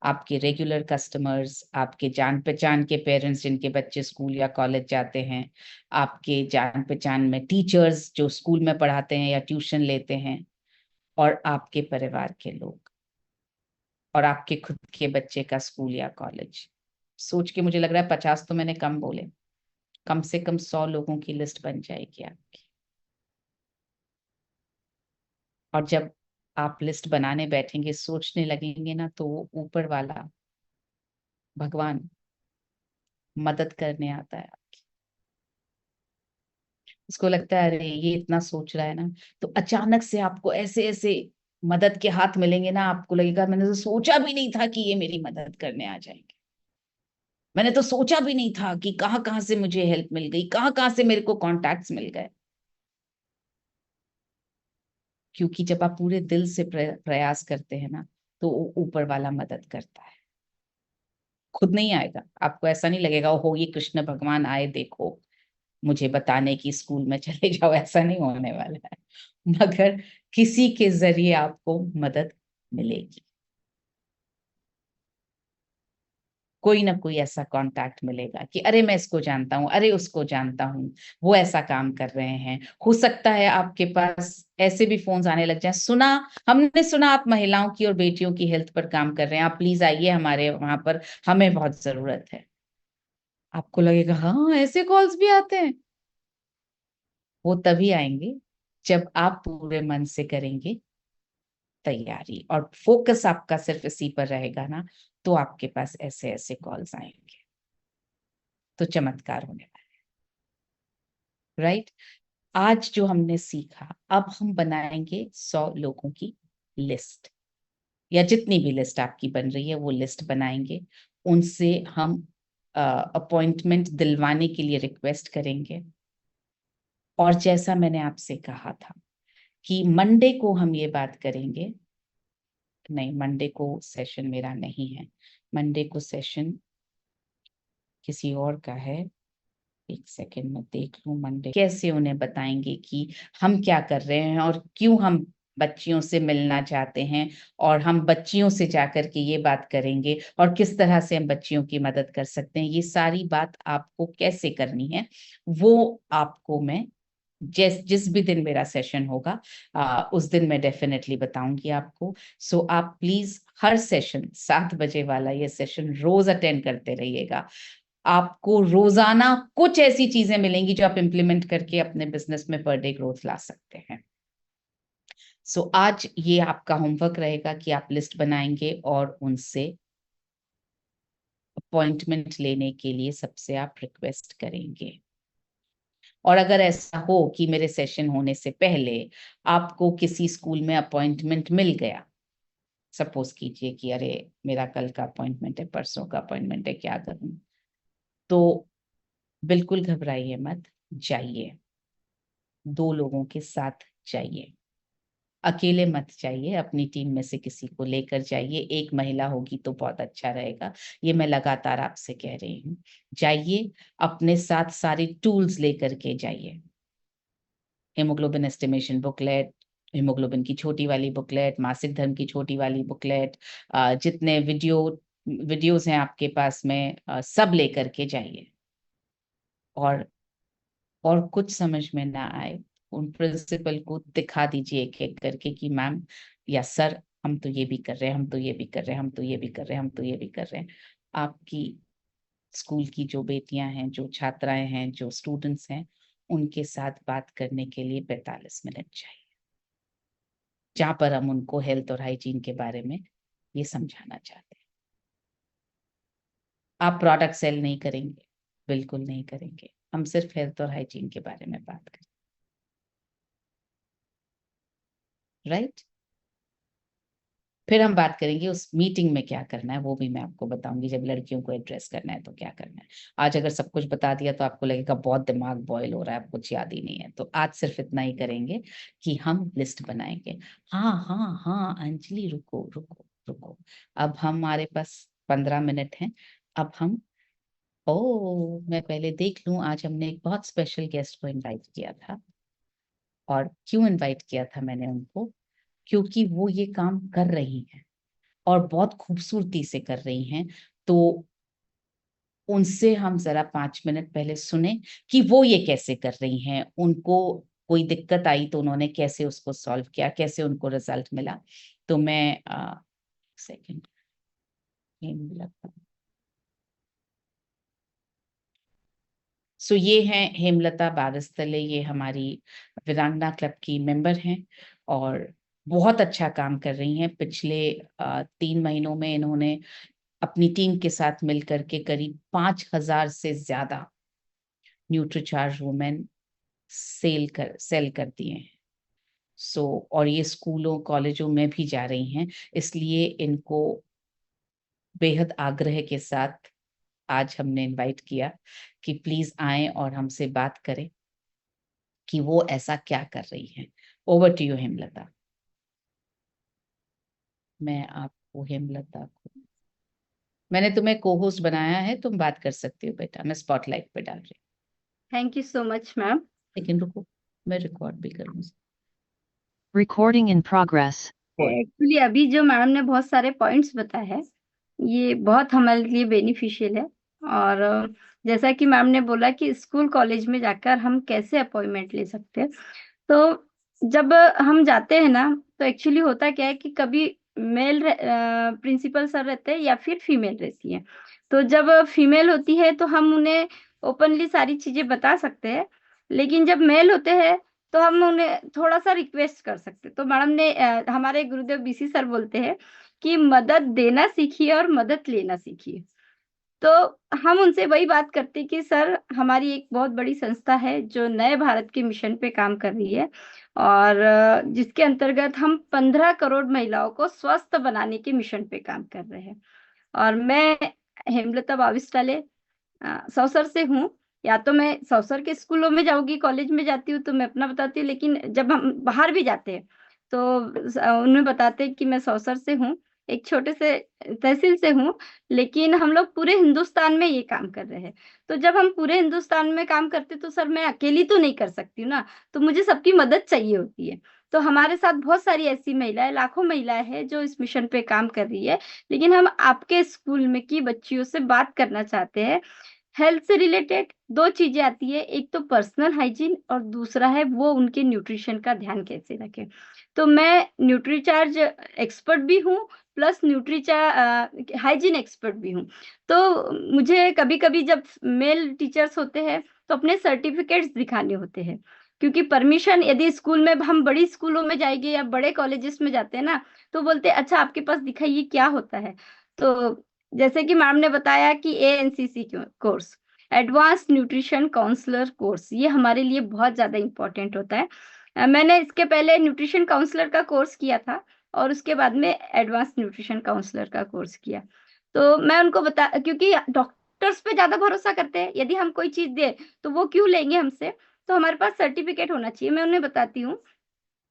आपके रेगुलर कस्टमर्स, आपके जान पहचान के पेरेंट्स जिनके बच्चे स्कूल या कॉलेज जाते हैं, आपके जान पहचान में टीचर्स जो स्कूल में पढ़ाते हैं या ट्यूशन लेते हैं, और आपके परिवार के लोग, और आपके खुद के बच्चे का स्कूल या कॉलेज। सोच के मुझे लग रहा है 50 तो मैंने कम बोले, कम से कम 100 लोगों की लिस्ट बन जाएगी आपकी। और जब आप लिस्ट बनाने बैठेंगे, सोचने लगेंगे ना, तो वो ऊपर वाला भगवान मदद करने आता है आपकी। उसको लगता है अरे ये इतना सोच रहा है ना, तो अचानक से आपको ऐसे ऐसे मदद के हाथ मिलेंगे ना, आपको लगेगा मैंने तो सोचा भी नहीं था कि ये मेरी मदद करने आ जाएंगे। मैंने तो सोचा भी नहीं था कि कहाँ कहाँ से मुझे हेल्प मिल गई, कहाँ कहाँ से मेरे को कॉन्टैक्ट्स मिल गए। क्योंकि जब आप पूरे दिल से प्रयास करते हैं ना, तो ऊपर वाला मदद करता है, खुद नहीं आएगा। आपको ऐसा नहीं लगेगा ओहो ये कृष्ण भगवान आए देखो मुझे बताने की स्कूल में चले जाओ, ऐसा नहीं होने वाला है। मगर किसी के जरिए आपको मदद मिलेगी, कोई ना कोई ऐसा कांटेक्ट मिलेगा कि अरे मैं इसको जानता हूँ, अरे उसको जानता हूँ, वो ऐसा काम कर रहे हैं। हो सकता है आपके पास ऐसे भी फोन्स आने लग जाए, हमने सुना आप महिलाओं की और बेटियों की हेल्थ पर काम कर रहे हैं, आप प्लीज आइए हमारे वहां पर, हमें बहुत जरूरत है। आपको लगेगा हाँ ऐसे कॉल्स भी आते हैं। वो तभी आएंगे जब आप पूरे मन से करेंगे तैयारी, और फोकस आपका सिर्फ इसी पर रहेगा ना, तो आपके पास ऐसे ऐसे कॉल्स आएंगे, तो चमत्कार होने वाला है। राइट? आज जो हमने सीखा, अब हम बनाएंगे 100 लोगों की लिस्ट, या जितनी भी लिस्ट आपकी बन रही है वो लिस्ट बनाएंगे। उनसे हम अपॉइंटमेंट दिलवाने के लिए रिक्वेस्ट करेंगे। और जैसा मैंने आपसे कहा था कि मंडे को हम ये बात करेंगे, नहीं मंडे को सेशन मेरा नहीं है, मंडे को सेशन किसी और का है। एक सेकेंड में देख लूं मंडे कैसे उन्हें बताएंगे कि हम क्या कर रहे हैं और क्यों हम बच्चियों से मिलना चाहते हैं, और हम बच्चियों से जाकर के ये बात करेंगे और किस तरह से हम बच्चियों की मदद कर सकते हैं। ये सारी बात आपको कैसे करनी है वो आपको मैं जिस भी दिन मेरा सेशन होगा उस दिन मैं डेफिनेटली बताऊंगी आपको। सो आप प्लीज हर सेशन 7 बजे वाला ये सेशन रोज अटेंड करते रहिएगा। आपको रोजाना कुछ ऐसी चीजें मिलेंगी जो आप इंप्लीमेंट करके अपने बिजनेस में पर डे ग्रोथ ला सकते हैं। सो आज ये आपका होमवर्क रहेगा कि आप लिस्ट बनाएंगे और उनसे अपॉइंटमेंट लेने के लिए सबसे आप रिक्वेस्ट करेंगे। और अगर ऐसा हो कि मेरे सेशन होने से पहले आपको किसी स्कूल में अपॉइंटमेंट मिल गया, सपोज कीजिए कि अरे मेरा कल का अपॉइंटमेंट है, परसों का अपॉइंटमेंट है, क्या करूं, तो बिल्कुल घबराइए मत, जाइए, 2 लोगों के साथ जाइए, अकेले मत जाइए, अपनी टीम में से किसी को लेकर जाइए। एक महिला होगी तो बहुत अच्छा रहेगा, ये मैं लगातार आपसे कह रही हूँ। जाइए, अपने साथ सारी टूल्स लेकर के जाइए, हेमोग्लोबिन एस्टिमेशन बुकलेट, हीमोग्लोबिन की छोटी वाली बुकलेट, मासिक धर्म की छोटी वाली बुकलेट, जितने वीडियोस हैं आपके पास में, सब लेकर के जाइए। और कुछ समझ में ना आए, उन प्रिंसिपल को दिखा दीजिए एक एक करके कि मैम या सर हम तो ये भी कर रहे हैं, हम तो ये भी कर रहे हैं, हम तो ये भी कर रहे हैं, हम तो ये भी कर रहे हैं। आपकी स्कूल की जो बेटियां हैं, जो छात्राएं हैं, जो स्टूडेंट्स हैं, उनके साथ बात करने के लिए 45 मिनट चाहिए, जहां पर हम उनको हेल्थ और हाइजीन के बारे में ये समझाना चाहते हैं। आप प्रोडक्ट सेल नहीं करेंगे, बिल्कुल नहीं करेंगे, हम सिर्फ हेल्थ और हाइजीन के बारे में बात करें। राइट? फिर हम बात करेंगे उस मीटिंग में क्या करना है, वो भी मैं आपको बताऊंगी। जब लड़कियों को एड्रेस करना है तो क्या करना है। आज अगर सब कुछ बता दिया तो आपको लगेगा बहुत दिमाग बॉयल हो रहा है, कुछ याद ही नहीं है, तो आज सिर्फ इतना ही करेंगे कि हम लिस्ट बनाएंगे। हाँ हाँ हाँ अंजलि रुको रुको रुको, अब हमारे पास 15 मिनट हैं। अब हम मैं पहले देख लूं, आज हमने एक बहुत स्पेशल गेस्ट को इनवाइट किया था। और क्यों इनवाइट किया था मैंने उनको? क्योंकि वो ये काम कर रही हैं और बहुत खूबसूरती से कर रही हैं। तो उनसे हम जरा 5 मिनट पहले सुने कि वो ये कैसे कर रही हैं, उनको कोई दिक्कत आई तो उन्होंने कैसे उसको सॉल्व किया, कैसे उनको रिजल्ट मिला। तो मैं सेकंड ये हैं हेमलता बारस्तले, ये हमारी वीरांगना क्लब की मेंबर हैं और बहुत अच्छा काम कर रही हैं। पिछले 3 महीनों में इन्होंने अपनी टीम के साथ मिलकर के करीब 5,000 से ज्यादा न्यूट्रीचार्ज वुमेन सेल कर दिए हैं। और ये स्कूलों कॉलेजों में भी जा रही हैं, इसलिए इनको बेहद आग्रह के साथ आज हमने इनवाइट किया कि प्लीज आए और हमसे बात करें कि वो ऐसा क्या कर रही हैं। Over to you Hemlata. मैं आपको हेमलता को, मैंने तुम्हें को होस्ट बनाया है, तुम बात कर सकती हो बेटा, मैं स्पॉटलाइट पे डाल रही हूँ। Thank you so much ma'am. लेकिन रुको, मैं रिकॉर्ड भी करूँ। Recording in progress. एक्चुअली अभी जो मैम ने बहुत सारे पॉइंट्स बताए हैं, ये बहुत हमारे लिए बेनिफिशियल है। और जैसा कि मैम ने बोला कि स्कूल कॉलेज में जाकर हम कैसे अपॉइंटमेंट ले सकते हैं, तो जब हम जाते हैं ना, तो एक्चुअली होता क्या है कि कभी मेल प्रिंसिपल सर रहते हैं या फिर फीमेल रहती है। तो जब फीमेल होती है तो हम उन्हें ओपनली सारी चीजें बता सकते हैं, लेकिन जब मेल होते हैं तो हम उन्हें थोड़ा सा रिक्वेस्ट कर सकते हैं। तो मैडम ने हमारे गुरुदेव बीसी सर बोलते हैं कि मदद देना सीखिए और मदद लेना सीखिए। तो हम उनसे वही बात करते कि सर, हमारी एक बहुत बड़ी संस्था है जो नए भारत के मिशन पे काम कर रही है और जिसके अंतर्गत हम 15 करोड़ महिलाओं को स्वस्थ बनाने के मिशन पे काम कर रहे हैं। और मैं हेमलता बाविस्टाले सौसर से हूँ। या तो मैं सौसर के स्कूलों में जाऊंगी, कॉलेज में जाती हूँ तो मैं अपना बताती हूँ, लेकिन जब हम बाहर भी जाते हैं तो उन्हें बताते हैं कि मैं सौसर से हूँ, एक छोटे से तहसील से हूँ, लेकिन हम लोग पूरे हिंदुस्तान में ये काम कर रहे हैं। तो जब हम पूरे हिंदुस्तान में काम करते तो सर मैं अकेली तो नहीं कर सकती हूँ ना, तो मुझे सबकी मदद चाहिए होती है। तो हमारे साथ बहुत सारी ऐसी महिलाएं, लाखों महिलाएं हैं जो इस मिशन पे काम कर रही है, लेकिन हम आपके स्कूल में की बच्चियों से बात करना चाहते हैं। हेल्थ से रिलेटेड 2 चीजें आती है, एक तो पर्सनल हाइजीन और दूसरा है वो उनके न्यूट्रिशन का ध्यान कैसे रखें। तो मैं न्यूट्रीचार्ज एक्सपर्ट भी हूँ, प्लस हाइजीन एक्सपर्ट भी हूँ। तो मुझे कभी-कभी जब मेल टीचर्स होते हैं तो अपने सर्टिफिकेट्स दिखाने होते हैं, क्योंकि परमिशन यदि स्कूल में, हम बड़ी स्कूलों में जाएंगे या बड़े कॉलेजेस में जाते हैं ना, तो बोलते हैं अच्छा आपके पास दिखाइए क्या होता है। तो जैसे कि मैम ने बताया कि ANCC course, advance nutrition counsellor course, ये हमारे लिए बहुत ज्यादा इम्पोर्टेंट होता है। मैंने इसके पहले न्यूट्रिशन काउंसलर का कोर्स किया था और उसके बाद में एडवांस न्यूट्रिशन काउंसलर का कोर्स किया। तो मैं उनको क्योंकि डॉक्टर्स पे ज्यादा भरोसा करते हैं, यदि हम कोई चीज दे तो वो क्यों लेंगे हमसे, तो हमारे पास सर्टिफिकेट होना चाहिए। मैं उन्हें बताती हूँ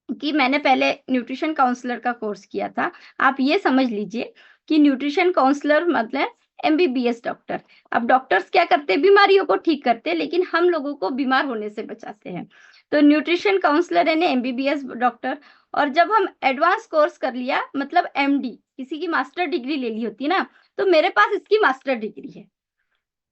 कि मैंने पहले न्यूट्रिशन काउंसलर का कोर्स किया था। आप ये समझ लीजिए कि न्यूट्रिशन काउंसलर मतलब एमबीबीएस डॉक्टर। अब डॉक्टर्स क्या करते हैं, बीमारियों को ठीक करते हैं, लेकिन हम लोगों को बीमार होने से बचाते हैं। तो न्यूट्रिशन काउंसलर यानी एमबीबीएस डॉक्टर। और जब हम एडवांस कोर्स कर लिया, मतलब एमडी, किसी की मास्टर डिग्री ले ली होती है ना, तो मेरे पास इसकी मास्टर डिग्री है।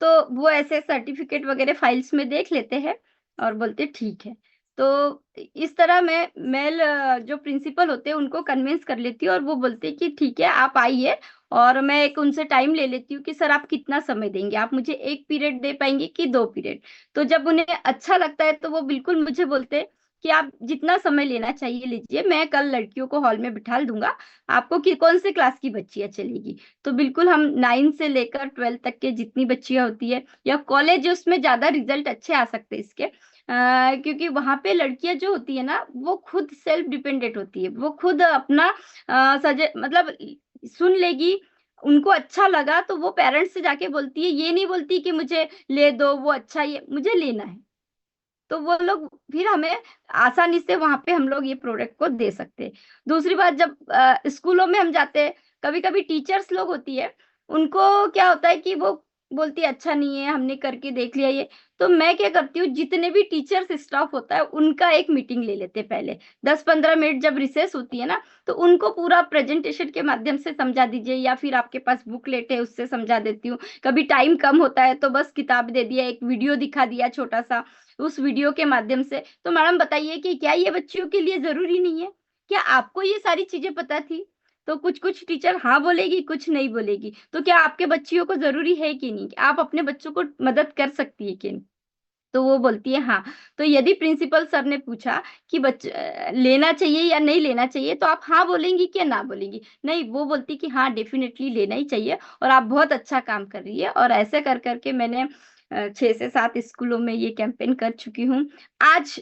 तो वो ऐसे सर्टिफिकेट वगैरह फाइल्स में देख लेते हैं और बोलते ठीक है। तो इस तरह मैं मेल जो प्रिंसिपल होते हैं उनको कन्विंस कर लेती हूँ और वो बोलते हैं कि ठीक है आप आइए। और मैं एक उनसे टाइम ले लेती हूँ कि सर आप कितना समय देंगे, आप मुझे 1 पीरियड दे पाएंगे कि 2 पीरियड। तो जब उन्हें अच्छा लगता है तो वो बिल्कुल मुझे बोलते हैं कि आप जितना समय लेना चाहिए लीजिए, मैं कल लड़कियों को हॉल में बिठा दूंगा, आपको कौन से क्लास की बच्चियां चलेगी। तो बिल्कुल हम 9 से लेकर 12 तक के जितनी बच्चियां होती है या कॉलेज, उसमें ज्यादा रिजल्ट अच्छे आ सकते हैं इसके, क्योंकि वहां पे लड़कियां जो होती है ना वो खुद सेल्फ डिपेंडेंट होती है, वो खुद अपना मतलब सुन लेगी, उनको अच्छा लगा तो वो पेरेंट्स से जाके बोलती है, ये नहीं बोलती कि मुझे ले दो वो अच्छा, ये मुझे लेना है। तो वो लोग फिर हमें आसानी से वहां पे हम लोग ये प्रोडक्ट को दे सकते हैं। दूसरी बात, जब स्कूलों में हम जाते हैं कभी कभी टीचर्स लोग होती है, उनको क्या होता है कि वो बोलती है अच्छा नहीं है, हमने करके देख लिया ये। तो मैं क्या करती हूँ, जितने भी टीचर्स स्टाफ होता है उनका एक मीटिंग ले लेते हैं पहले, 10-15 मिनट जब रिसेस होती है ना, तो उनको पूरा प्रेजेंटेशन के माध्यम से समझा दीजिए, या फिर आपके पास बुकलेट है उससे समझा देती हूँ। कभी टाइम कम होता है तो बस किताब दे दिया, एक वीडियो दिखा दिया छोटा सा, उस वीडियो के माध्यम से। तो मैडम बताइए कि क्या ये बच्चियों के लिए जरूरी नहीं है? क्या आपको ये सारी चीजें पता थी? तो कुछ कुछ टीचर हाँ बोलेगी, कुछ नहीं बोलेगी। तो क्या आपके बच्चियों को जरूरी है कि नहीं, कि आप अपने बच्चों को मदद कर सकती है कि नहीं? तो वो बोलती है हाँ। तो यदि प्रिंसिपल सर ने पूछा कि लेना चाहिए या नहीं लेना चाहिए, तो आप हाँ बोलेंगी कि ना बोलेंगी? नहीं, वो बोलती कि हाँ डेफिनेटली लेना ही चाहिए, और आप बहुत अच्छा काम कर रही है। और ऐसे कर करके मैंने 6 से 7 स्कूलों में ये कैंपेन कर चुकी हूँ। आज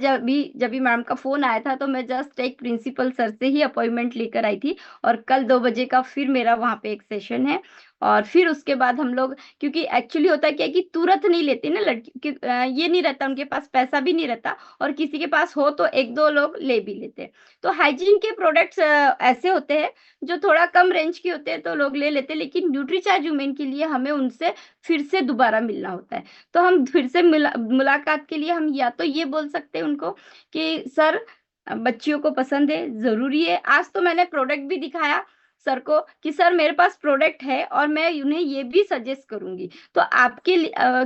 अभी जब भी मैम का फोन आया था, तो मैं जस्ट एक प्रिंसिपल सर से ही अपॉइंटमेंट लेकर आई थी, और कल 2 बजे का फिर मेरा वहाँ पे एक सेशन है। और फिर उसके बाद हम लोग, क्योंकि एक्चुअली होता क्या है कि तुरंत नहीं लेती ना लड़की ये नहीं रहता, उनके पास पैसा भी नहीं रहता, और किसी के पास हो तो 1-2 लोग ले भी लेते हैं। तो हाइजीन के प्रोडक्ट्स ऐसे होते हैं जो थोड़ा कम रेंज के होते हैं, तो लोग ले लेते हैं, लेकिन न्यूट्रीचार्ज वुमेन के लिए हमें उनसे फिर से दोबारा मिलना होता है। तो हम फिर से मुलाकात के लिए हम या तो ये बोल सकते हैं उनको कि सर, बच्चियों को पसंद है, जरूरी है। आज तो मैंने प्रोडक्ट भी दिखाया सर को कि सर मेरे पास प्रोडक्ट है, और मैं उन्हें ये भी सजेस्ट करूंगी। तो आपके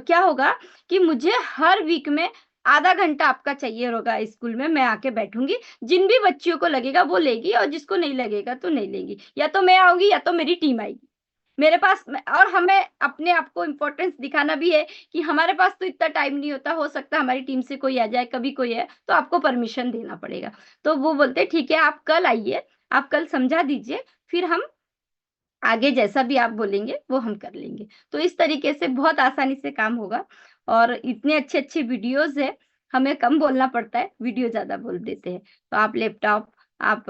क्या होगा कि मुझे हर वीक में आधा घंटा आपका चाहिए होगा स्कूल में, मैं आके बैठूंगी, जिन भी बच्चियों को लगेगा वो लेगी, और जिसको नहीं लगेगा तो नहीं लेगी। या तो मैं आऊंगी या तो मेरी टीम आएगी मेरे पास। और हमें अपने आप को इम्पोर्टेंस दिखाना भी है कि हमारे पास तो इतना टाइम नहीं होता, हो सकता है हमारी टीम से कोई आ जाए, कभी कोई है तो आपको परमिशन देना पड़ेगा। तो वो बोलते ठीक है, आप कल आइए, आप कल समझा दीजिए, फिर हम आगे जैसा भी आप बोलेंगे वो हम कर लेंगे। तो इस तरीके से बहुत आसानी से काम होगा। और इतने अच्छे अच्छे वीडियोस है, हमें कम बोलना पड़ता है, वीडियो ज्यादा बोल देते हैं। तो आप लैपटॉप, आप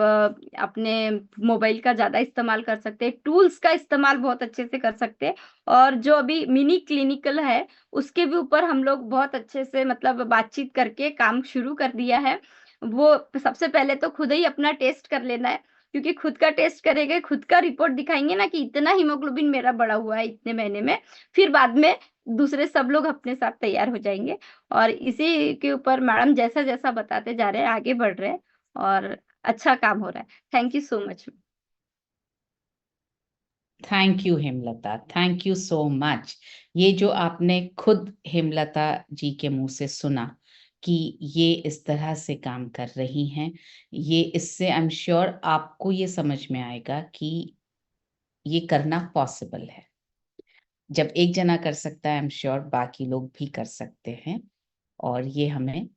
अपने मोबाइल का ज्यादा इस्तेमाल कर सकते हैं, टूल्स का इस्तेमाल बहुत अच्छे से कर सकते हैं। और जो अभी मिनी क्लिनिकल है, उसके भी ऊपर हम लोग बहुत अच्छे से मतलब बातचीत करके काम शुरू कर दिया है। वो सबसे पहले तो खुद ही अपना टेस्ट कर लेना है, क्योंकि खुद का टेस्ट करेंगे, खुद का रिपोर्ट दिखाएंगे ना कि इतना हीमोग्लोबिन मेरा बढ़ा हुआ है इतने महीने में, फिर बाद में दूसरे सब लोग अपने साथ तैयार हो जाएंगे। और इसी के ऊपर मैडम जैसा जैसा बताते जा रहे हैं, आगे बढ़ रहे हैं, और अच्छा काम हो रहा है। Thank you so much. Thank you Hemlata, thank you so much. ये जो आपने खुद हेमलता जी के मुंह से सुना कि ये इस तरह से काम कर रही हैं, ये इससे आई एम श्योर आपको ये समझ में आएगा कि ये करना पॉसिबल है। जब एक जना कर सकता है, आई एम श्योर बाकी लोग भी कर सकते हैं, और ये हमें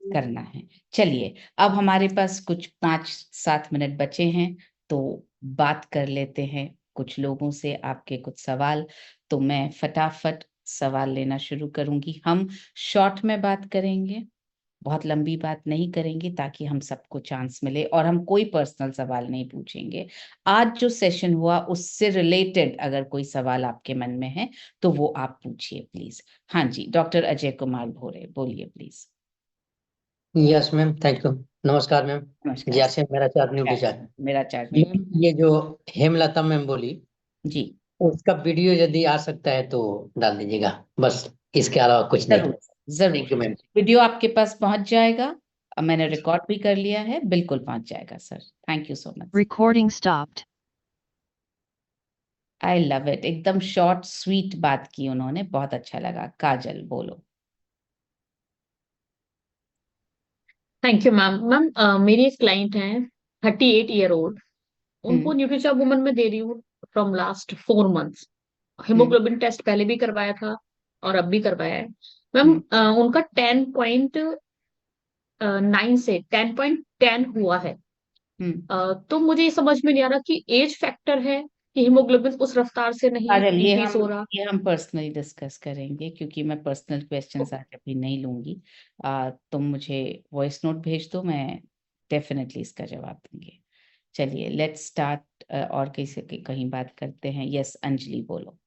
करना है। चलिए, अब हमारे पास कुछ 5-7 मिनट बचे हैं, तो बात कर लेते हैं कुछ लोगों से। आपके कुछ सवाल, तो मैं फटाफट सवाल लेना शुरू करूंगी। हम शॉर्ट में बात करेंगे, बहुत लंबी बात नहीं करेंगे, ताकि हम सबको चांस मिले, और हम कोई पर्सनल सवाल नहीं पूछेंगे। आज जो सेशन हुआ उससे रिलेटेड अगर कोई सवाल आपके मन में है तो वो आप पूछिए प्लीज। हाँ जी, डॉक्टर अजय कुमार भोरे, बोलिए please. Yes ma'am, thank you. नमस्कार मैम। नमस्कार। जैसे मेरा चार्ज न्यूट्रीचार्ज मेरा चार्ट मैम, ये जो हेमलता मैम बोली जी, उसका वीडियो यदि आ सकता है तो डाल दीजिएगा, बस इसके अलावा कुछ नहीं। जरूर थैंक यू जरूर। मैम। वीडियो आपके पास पहुंच जाएगा, मैंने रिकॉर्ड भी कर लिया है, बिल्कुल पहुंच जाएगा sir. Thank you so much. Recording stopped. I love it, एकदम शॉर्ट स्वीट बात की उन्होंने, बहुत अच्छा लगा। काजल बोलो। Thank you ma'am. मैम मेरी एक क्लाइंट है 38 ईयर ओल्ड, उनको न्यूट्रीचा वुमन में दे रही हूँ from last 4 months. Haemoglobin test पहले भी करवाया था और अब भी करवाया है मैम। उनका 10.9 से 10.10 हुआ है। तो मुझे ये समझ में नहीं आ रहा कि एज फैक्टर है कि हीमोग्लोबिन उस रफ्तार से नहीं काजल, इंक्रीज हो रहा। ये हम पर्सनली डिस्कस करेंगे, क्योंकि मैं पर्सनल क्वेश्चंस आज अभी नहीं लूंगी। तुम मुझे वॉइस नोट भेज दो, मैं डेफिनेटली इसका जवाब दूंगी। चलिए लेट्स स्टार्ट, और किसी की कहीं बात करते हैं। यस अंजलि बोलो।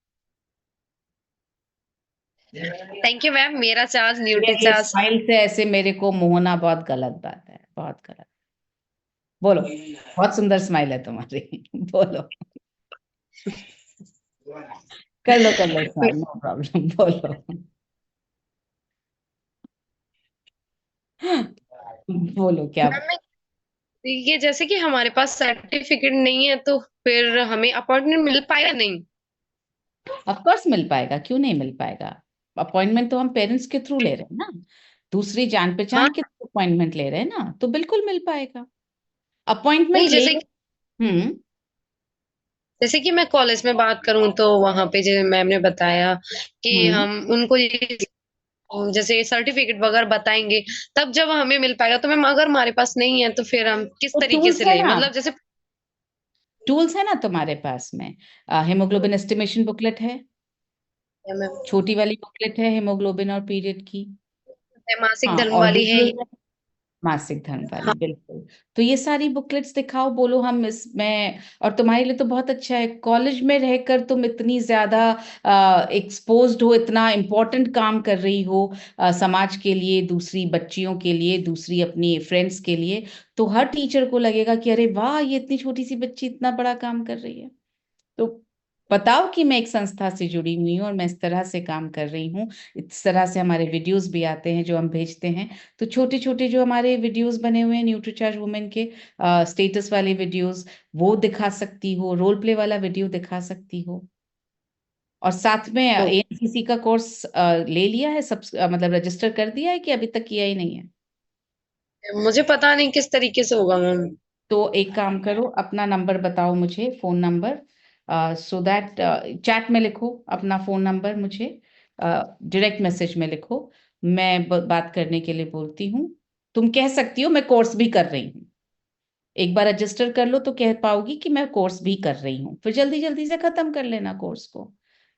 Thank you ma'am. मेरा चार्ज ये न्यूट्रीचार्ज स्माइल से ऐसे मेरे को मोहना बहुत गलत बात है, बहुत गलत। बोलो, बहुत सुंदर स्माइल है तुम्हारी। बोलो, कर लो स्माइल, नो प्रॉब्लम, बोलो। बोलो क्या। मैम ये जैसे कि हमारे पास सर्टिफिकेट नहीं है तो फिर हमें अपॉइंटमेंट मिल पाएगा नहीं? ऑफ कोर्स मिल पाएगा, क्यों नहीं मिल पाएगा। अपॉइंटमेंट तो हम पेरेंट्स के थ्रू ले रहे हैं ना, दूसरी जान हाँ पहचान के थ्रू अपॉइंटमेंट ले रहे हैं ना, तो बिल्कुल मिल पाएगा। नहीं, अपॉइंटमेंट ले। जैसे कि मैं कॉलेज में बात करूं तो वहां पे जो मैम ने बताया कि हम्म हम उनको ये जैसे सर्टिफिकेट वगैरह बताएंगे तब जब हमें मिल पाएगा। तो मैम अगर हमारे पास नहीं है तो फिर हम किस तो तरीके टूल्स से है लें, ना, मतलब जैसे टूल्स है ना तुम्हारे पास में। हेमोग्लोबिन एस्टिमेशन बुकलेट है, मैम छोटी वाली बुकलेट है हेमोग्लोबिन और पीरियड की। मासिक हाँ, धर्म और वाली है। विजुअल, मासिक धर्म वाली, हाँ बिल्कुल। तो ये सारी बुकलेट्स दिखाओ, बोलो हम इसमें। और तुम्हारे लिए तो बहुत अच्छा है, कॉलेज में रहकर तुम इतनी ज्यादा एक्सपोज्ड हो, इतना इम्पोर्टेंट काम कर रही हो समाज के लिए, दूसरी बच्चियों के लिए, दूसरी अपनी फ्रेंड्स के लिए। तो हर टीचर को लगेगा कि अरे वाह, ये इतनी छोटी सी बच्ची इतना बड़ा काम कर रही है। तो बताओ कि मैं एक संस्था से जुड़ी हुई हूँ और मैं इस तरह से काम कर रही हूँ। इस तरह से हमारे वीडियोस भी आते हैं जो हम भेजते हैं। तो छोटे छोटे जो हमारे वीडियोस बने हुए हैं न्यूट्रीचार्ज वुमेन के, स्टेटस वाले वीडियोस, वो दिखा सकती हो, रोल प्ले वाला वीडियो दिखा सकती हो। और साथ में तो एएनसीसी का कोर्स ले लिया है सब, मतलब रजिस्टर कर दिया है कि अभी तक किया ही नहीं है। मुझे पता नहीं किस तरीके से होगा मैम। तो एक काम करो, अपना नंबर बताओ मुझे, phone number, so that chat में लिखो अपना फोन नंबर मुझे, डायरेक्ट मैसेज में लिखो। मैं बात करने के लिए बोलती हूँ। तुम कह सकती हो मैं कोर्स भी कर रही हूँ, एक बार रजिस्टर कर लो तो कह पाओगी कि मैं कोर्स भी कर रही हूँ, फिर जल्दी जल्दी से खत्म कर लेना कोर्स को।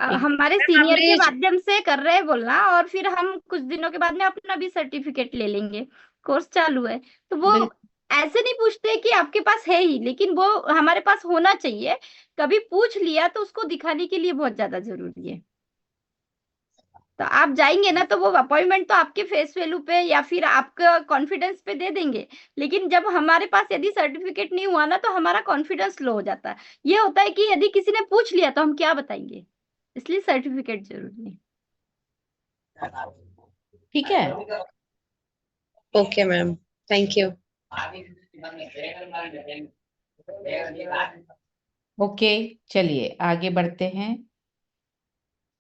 एक हमारे मैम सीनियर आपने के माध्यम से कर रहे हैं बोलना, और फिर हम कुछ दिनों के बाद में अपना भी सर्टिफिकेट ले लेंगे। कोर्स चालू है तो वो बिल, ऐसे नहीं पूछते कि आपके पास है ही, लेकिन वो हमारे पास होना चाहिए। कभी पूछ लिया तो उसको दिखाने के लिए बहुत ज्यादा जरूरी है। तो आप जाएंगे ना तो वो अपॉइंटमेंट तो आपके फेस वैल्यू पे या फिर आपका कॉन्फिडेंस पे दे देंगे। लेकिन जब हमारे पास यदि सर्टिफिकेट नहीं हुआ ना तो हमारा कॉन्फिडेंस लो हो जाता है। ये होता है कि यदि किसी ने पूछ लिया तो हम क्या बताएंगे, इसलिए सर्टिफिकेट जरूरी है। ठीक है। Okay ma'am, thank you. Okay, चलिए आगे बढ़ते हैं।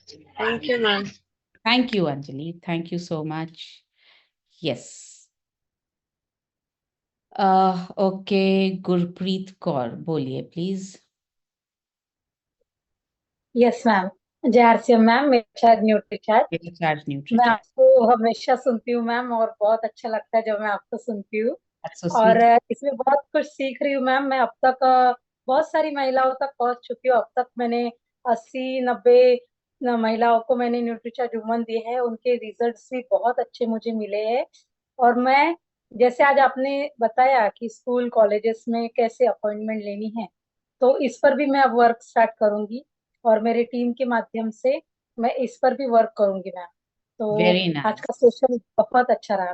Thank you ma'am. Thank you Anjali, thank you so much. Yes, okay, Gurpreet Kaur बोलिए प्लीज। Yes ma'am. जय आरसीएम मैम, मेरा शायद न्यूट्रीचार्ज। चार्ज मैं न्यूट्रीचार्ज, आपको हमेशा सुनती हूँ मैम, और बहुत अच्छा लगता है जब मैं आपको सुनती हूँ। दैट्स सो और स्वीट। इसमें बहुत कुछ सीख रही हूँ मैम। मैं अब तक बहुत सारी महिलाओं तक पहुंच चुकी हूँ। अब तक मैंने 80-90 महिलाओं को मैंने न्यूट्रीचार्ज वुमन दिए हैं, उनके रिजल्ट्स भी बहुत अच्छे मुझे मिले हैं। और मैं, जैसे आज आपने बताया कि स्कूल कॉलेजेस में कैसे अपॉइंटमेंट लेनी है, तो इस पर भी मैं अब वर्क स्टार्ट करूंगी, और मेरे टीम के माध्यम से मैं इस पर भी वर्क करूंगी मैम। तो वेरी आज नाइस, का सेशन बहुत अच्छा रहा।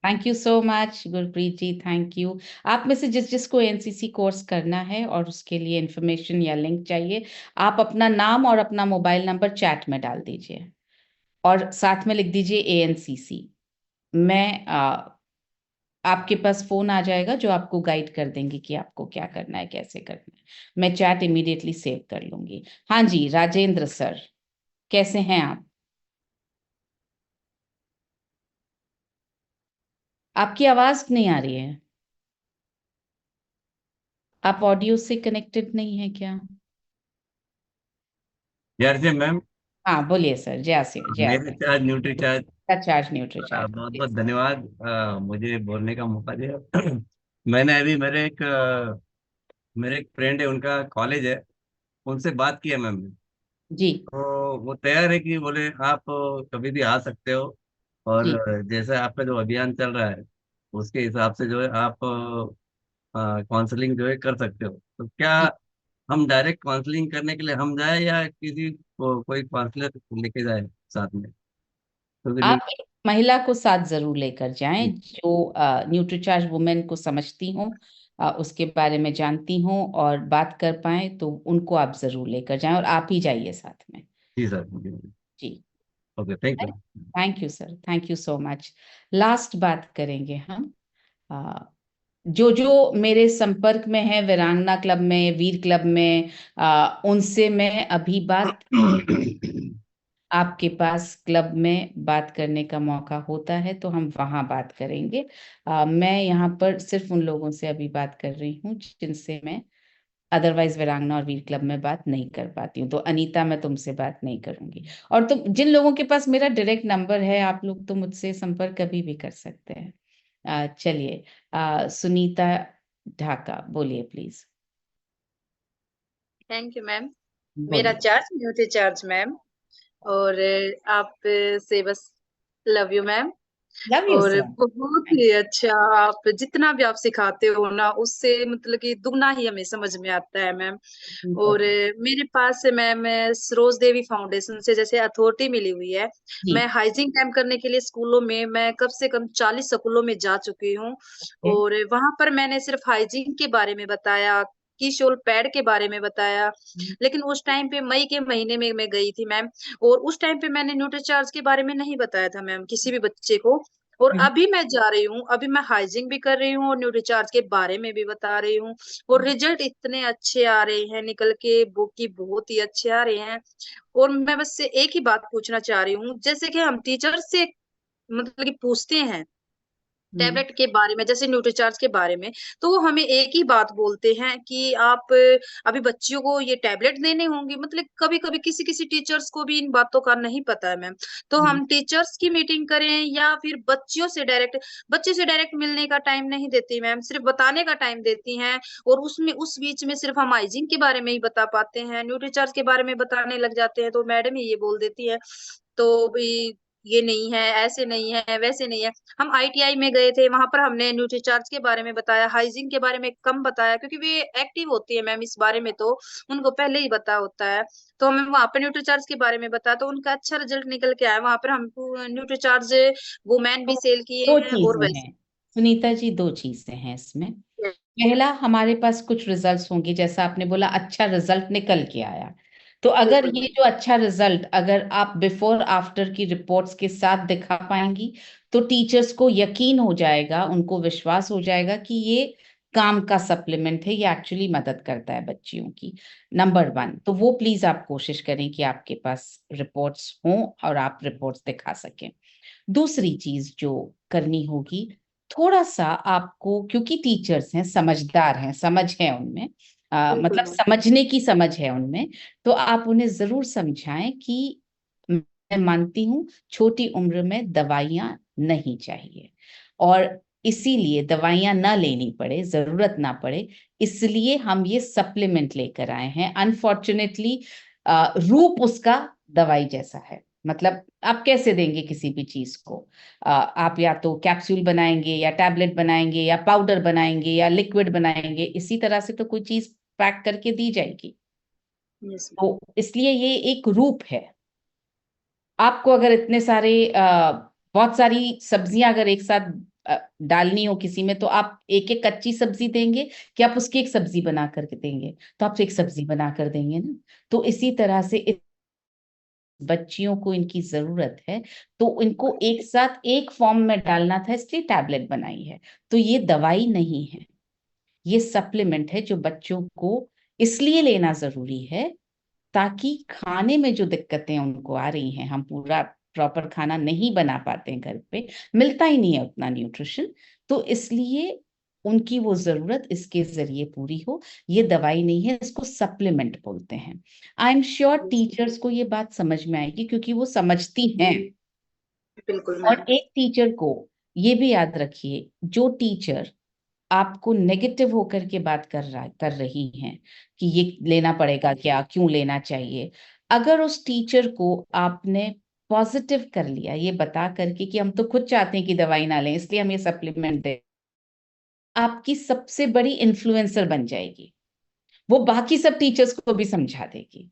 Thank you so much Gurpreet ji, thank you. आप में से जिस जिसको एनसीसी कोर्स करना है और उसके लिए इंफॉर्मेशन या लिंक चाहिए, आप अपना नाम और अपना मोबाइल नंबर चैट में डाल दीजिए और साथ में लिख दीजिए एएनसीसी। मैं आपके पास फोन आ जाएगा जो आपको गाइड कर देंगे कि आपको क्या करना है, कैसे करना है। मैं चैट इमीडिएटली सेव कर लूंगी। हाँ जी, राजेंद्र सर, कैसे हैं आप? आपकी आवाज नहीं आ रही है, आप ऑडियो से कनेक्टेड नहीं है क्या? यार जी मैम, हाँ बोलिए सर, जय सिंह, जय मेरे Singh. Charge nutri charge charge nutri charge, बहुत बोलिए बहुत सर। धन्यवाद मुझे बोलने का मौका दिया। मैंने अभी मेरे एक फ्रेंड है, उनका कॉलेज है, उनसे बात किया मैम ने। जी तो वो तैयार है कि बोले आप कभी भी आ सकते हो, और जी। जैसे आपका जो अभियान चल रहा है उसके हिसाब से जो है आप काउंसलिंग जो है कर सकते हो। तो क्या जी, हम डायरेक्ट काउंसलिंग करने के लिए हम जाए, या किसी को कोई काउंसलर लेके जाए साथ में? क्योंकि आप एक महिला को साथ जरूर लेकर जाएं जो न्यूट्रीचार्ज वुमेन को समझती हो, उसके बारे में जानती हूँ और बात कर पाए तो उनको आप जरूर लेकर जाएं और आप ही जाइए साथ में। जी सर। जी okay, thank you. Thank you sir, thank you so much. Last बात करेंगे हम जो जो मेरे संपर्क में है वीरांगना क्लब में, वीर क्लब में, उनसे मैं अभी बात आपके पास क्लब में बात करने का मौका होता है तो हम वहां बात करेंगे। मैं यहाँ पर सिर्फ उन लोगों से अभी बात कर रही हूँ जिनसे मैं अदरवाइज वीरांगना और वीर क्लब में बात नहीं कर पाती हूँ। तो अनीता, मैं तुमसे बात नहीं करूंगी। और तुम जिन लोगों के पास मेरा डायरेक्ट नंबर है, आप लोग तो मुझसे संपर्क कभी भी कर सकते हैं। चलिए, सुनीता ढाका, बोलिए प्लीज। Thank you ma'am. मेरा बोलिए। चार्ज न्यूट्री चार्ज मैम, और आप से बस love you ma'am. Love you और सर। बहुत ही अच्छा, आप जितना भी आप सिखाते हो ना, उससे मतलब कि दुगना ही हमें समझ में आता है मैम। और मेरे पास से मैम सरोज देवी फाउंडेशन से जैसे अथॉरिटी मिली हुई है। जी। मैं हाइजीन कैंप करने के लिए स्कूलों में मैं कम से कम 40 स्कूलों में जा चुकी हूँ। और वहां पर मैंने सिर्फ हाइजीन के बारे में बताया, कीशोल पैड के बारे में बताया। लेकिन उस टाइम पे मई के महीने में मैं गई थी मैम, और उस टाइम पे मैंने न्यूट्रीचार्ज के बारे में नहीं बताया था मैम किसी भी बच्चे को। और अभी मैं जा रही हूँ, अभी मैं हाइजीन भी कर रही हूँ और न्यूट्रीचार्ज के बारे में भी बता रही हूँ। और रिजल्ट इतने अच्छे आ रहे हैं निकल के, वो की बहुत ही अच्छे आ रहे हैं। और मैं बस से एक ही बात पूछना चाह रही हूँ, जैसे कि हम टीचर से मतलब कि पूछते हैं टैबलेट के बारे में, जैसे न्यूट्रीचार्ज के बारे में, तो वो हमें एक ही बात बोलते हैं कि आप अभी बच्चियों को ये टैबलेट देने होंगे। मतलब कभी कभी किसी किसी टीचर्स को भी इन बातों का नहीं पता है मैम। तो हम टीचर्स की मीटिंग करें या फिर बच्चियों से डायरेक्ट, बच्चे से डायरेक्ट मिलने का टाइम नहीं देती मैम, सिर्फ बताने का टाइम देती हैं। और उसमें उस बीच में सिर्फ हम हाइजीन के बारे में ही बता पाते हैं, न्यूट्रीचार्ज के बारे में बताने लग जाते हैं तो मैडम ही ये बोल देती है। तो भी ये नहीं है, ऐसे नहीं है, वैसे नहीं है। हम आईटीआई में गए थे, वहां पर हमने न्यूट्रीचार्ज के बारे में बताया, हाइजीन के बारे में कम बताया, क्योंकि वे एक्टिव होती है मैम इस बारे में, तो उनको पहले ही पता होता है। तो हमें वहां पर न्यूट्रीचार्ज के बारे में बताया, तो उनका अच्छा रिजल्ट निकल के आया। वहां पर हम न्यूट्रीचार्ज वुमेन भी सेल किए दो हैं और चीजें वैसे। हैं सुनीता जी, दो चीजें हैं इसमें। पहला, हमारे पास कुछ रिजल्ट्स होंगे, जैसा आपने बोला अच्छा रिजल्ट निकल के आया। तो अगर ये जो अच्छा रिजल्ट अगर आप बिफोर आफ्टर की रिपोर्ट्स के साथ दिखा पाएंगी तो टीचर्स को यकीन हो जाएगा, उनको विश्वास हो जाएगा कि ये काम का सप्लीमेंट है, ये एक्चुअली मदद करता है बच्चियों की। नंबर 1, तो वो प्लीज आप कोशिश करें कि आपके पास रिपोर्ट्स हों और आप रिपोर्ट्स दिखा सकें। दूसरी चीज जो करनी होगी, थोड़ा सा आपको, क्योंकि टीचर्स हैं, समझदार हैं, समझ है उनमें, मतलब समझने की समझ है उनमें, तो आप उन्हें जरूर समझाएं कि मैं मानती हूँ छोटी उम्र में दवाइयां नहीं चाहिए, और इसीलिए दवाइयां ना लेनी पड़े, जरूरत ना पड़े, इसलिए हम ये सप्लीमेंट लेकर आए हैं। अनफॉर्चुनेटली रूप उसका दवाई जैसा है। मतलब आप कैसे देंगे किसी भी चीज को, आप या तो कैप्सूल बनाएंगे या टैबलेट बनाएंगे या पाउडर बनाएंगे या लिक्विड बनाएंगे, इसी तरह से तो कोई चीज पैक करके दी जाएगी। तो इसलिए ये एक रूप है। आपको अगर इतने सारे बहुत सारी सब्जियां अगर एक साथ डालनी हो किसी में, तो आप एक एक कच्ची सब्जी देंगे कि आप उसकी एक सब्जी बना करके देंगे? तो आप एक सब्जी बना कर देंगे ना। तो इसी तरह से बच्चियों को इनकी जरूरत है, तो इनको एक साथ एक फॉर्म में डालना था, इसलिए टैबलेट बनाई है। तो ये दवाई नहीं है, ये सप्लीमेंट है जो बच्चों को इसलिए लेना जरूरी है ताकि खाने में जो दिक्कतें उनको आ रही हैं, हम पूरा प्रॉपर खाना नहीं बना पाते हैं घर पे, मिलता ही नहीं है उतना न्यूट्रिशन, तो इसलिए उनकी वो जरूरत इसके जरिए पूरी हो। ये दवाई नहीं है, इसको सप्लीमेंट बोलते हैं। आई एम श्योर टीचर्स को ये बात समझ में आएगी क्योंकि वो समझती हैं। बिल्कुल। और एक टीचर को ये भी याद रखिए, जो टीचर आपको नेगेटिव होकर के बात कर रही हैं कि ये लेना पड़ेगा क्या, क्यों लेना चाहिए, अगर उस टीचर को आपने पॉजिटिव कर लिया ये बता करके कि हम तो खुद चाहते हैं कि दवाई ना लें इसलिए हम ये सप्लीमेंट दें, आपकी सबसे बड़ी इन्फ्लुएंसर बन जाएगी, वो बाकी सब टीचर्स को भी समझा देगी।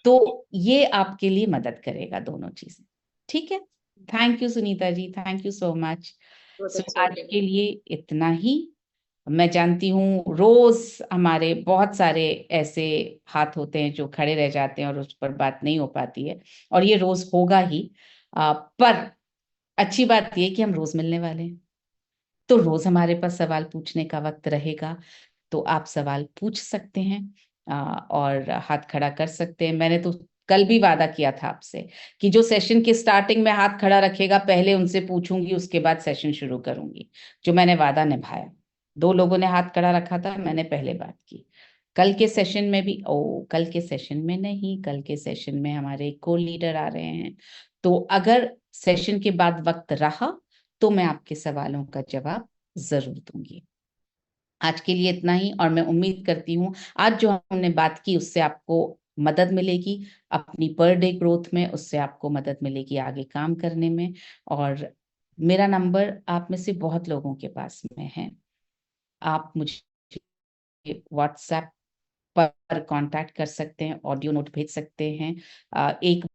तो ये आपके लिए मदद करेगा दोनों चीजें। ठीक है, thank you Sunita ji, thank you so much. So आज के लिए इतना ही। मैं जानती हूँ रोज हमारे बहुत सारे ऐसे हाथ होते हैं जो खड़े रह जाते हैं और उस पर बात नहीं हो पाती है, और ये रोज होगा ही। पर अच्छी बात ये कि हम रोज मिलने वाले हैं, तो रोज हमारे पास सवाल पूछने का वक्त रहेगा, तो आप सवाल पूछ सकते हैं और हाथ खड़ा कर सकते हैं। मैंने तो कल भी वादा किया था आपसे कि जो सेशन के स्टार्टिंग में हाथ खड़ा रखेगा पहले उनसे पूछूंगी, उसके बाद सेशन शुरू करूंगी, जो मैंने वादा निभाया। 2 लोगों ने हाथ खड़ा रखा था, मैंने पहले बात की। कल के सेशन में भी कल के सेशन में नहीं, कल के सेशन में हमारे को लीडर आ रहे हैं, तो अगर सेशन के बाद वक्त रहा तो मैं आपके सवालों का जवाब जरूर दूंगी। आज के लिए इतना ही, और मैं उम्मीद करती हूँ आज जो हमने बात की उससे आपको मदद मिलेगी अपनी पर डे ग्रोथ में, उससे आपको मदद मिलेगी आगे काम करने में। और मेरा नंबर आप में से बहुत लोगों के पास में है, आप मुझे व्हाट्सएप पर कांटेक्ट कर सकते हैं, ऑडियो नोट भेज सकते हैं। एक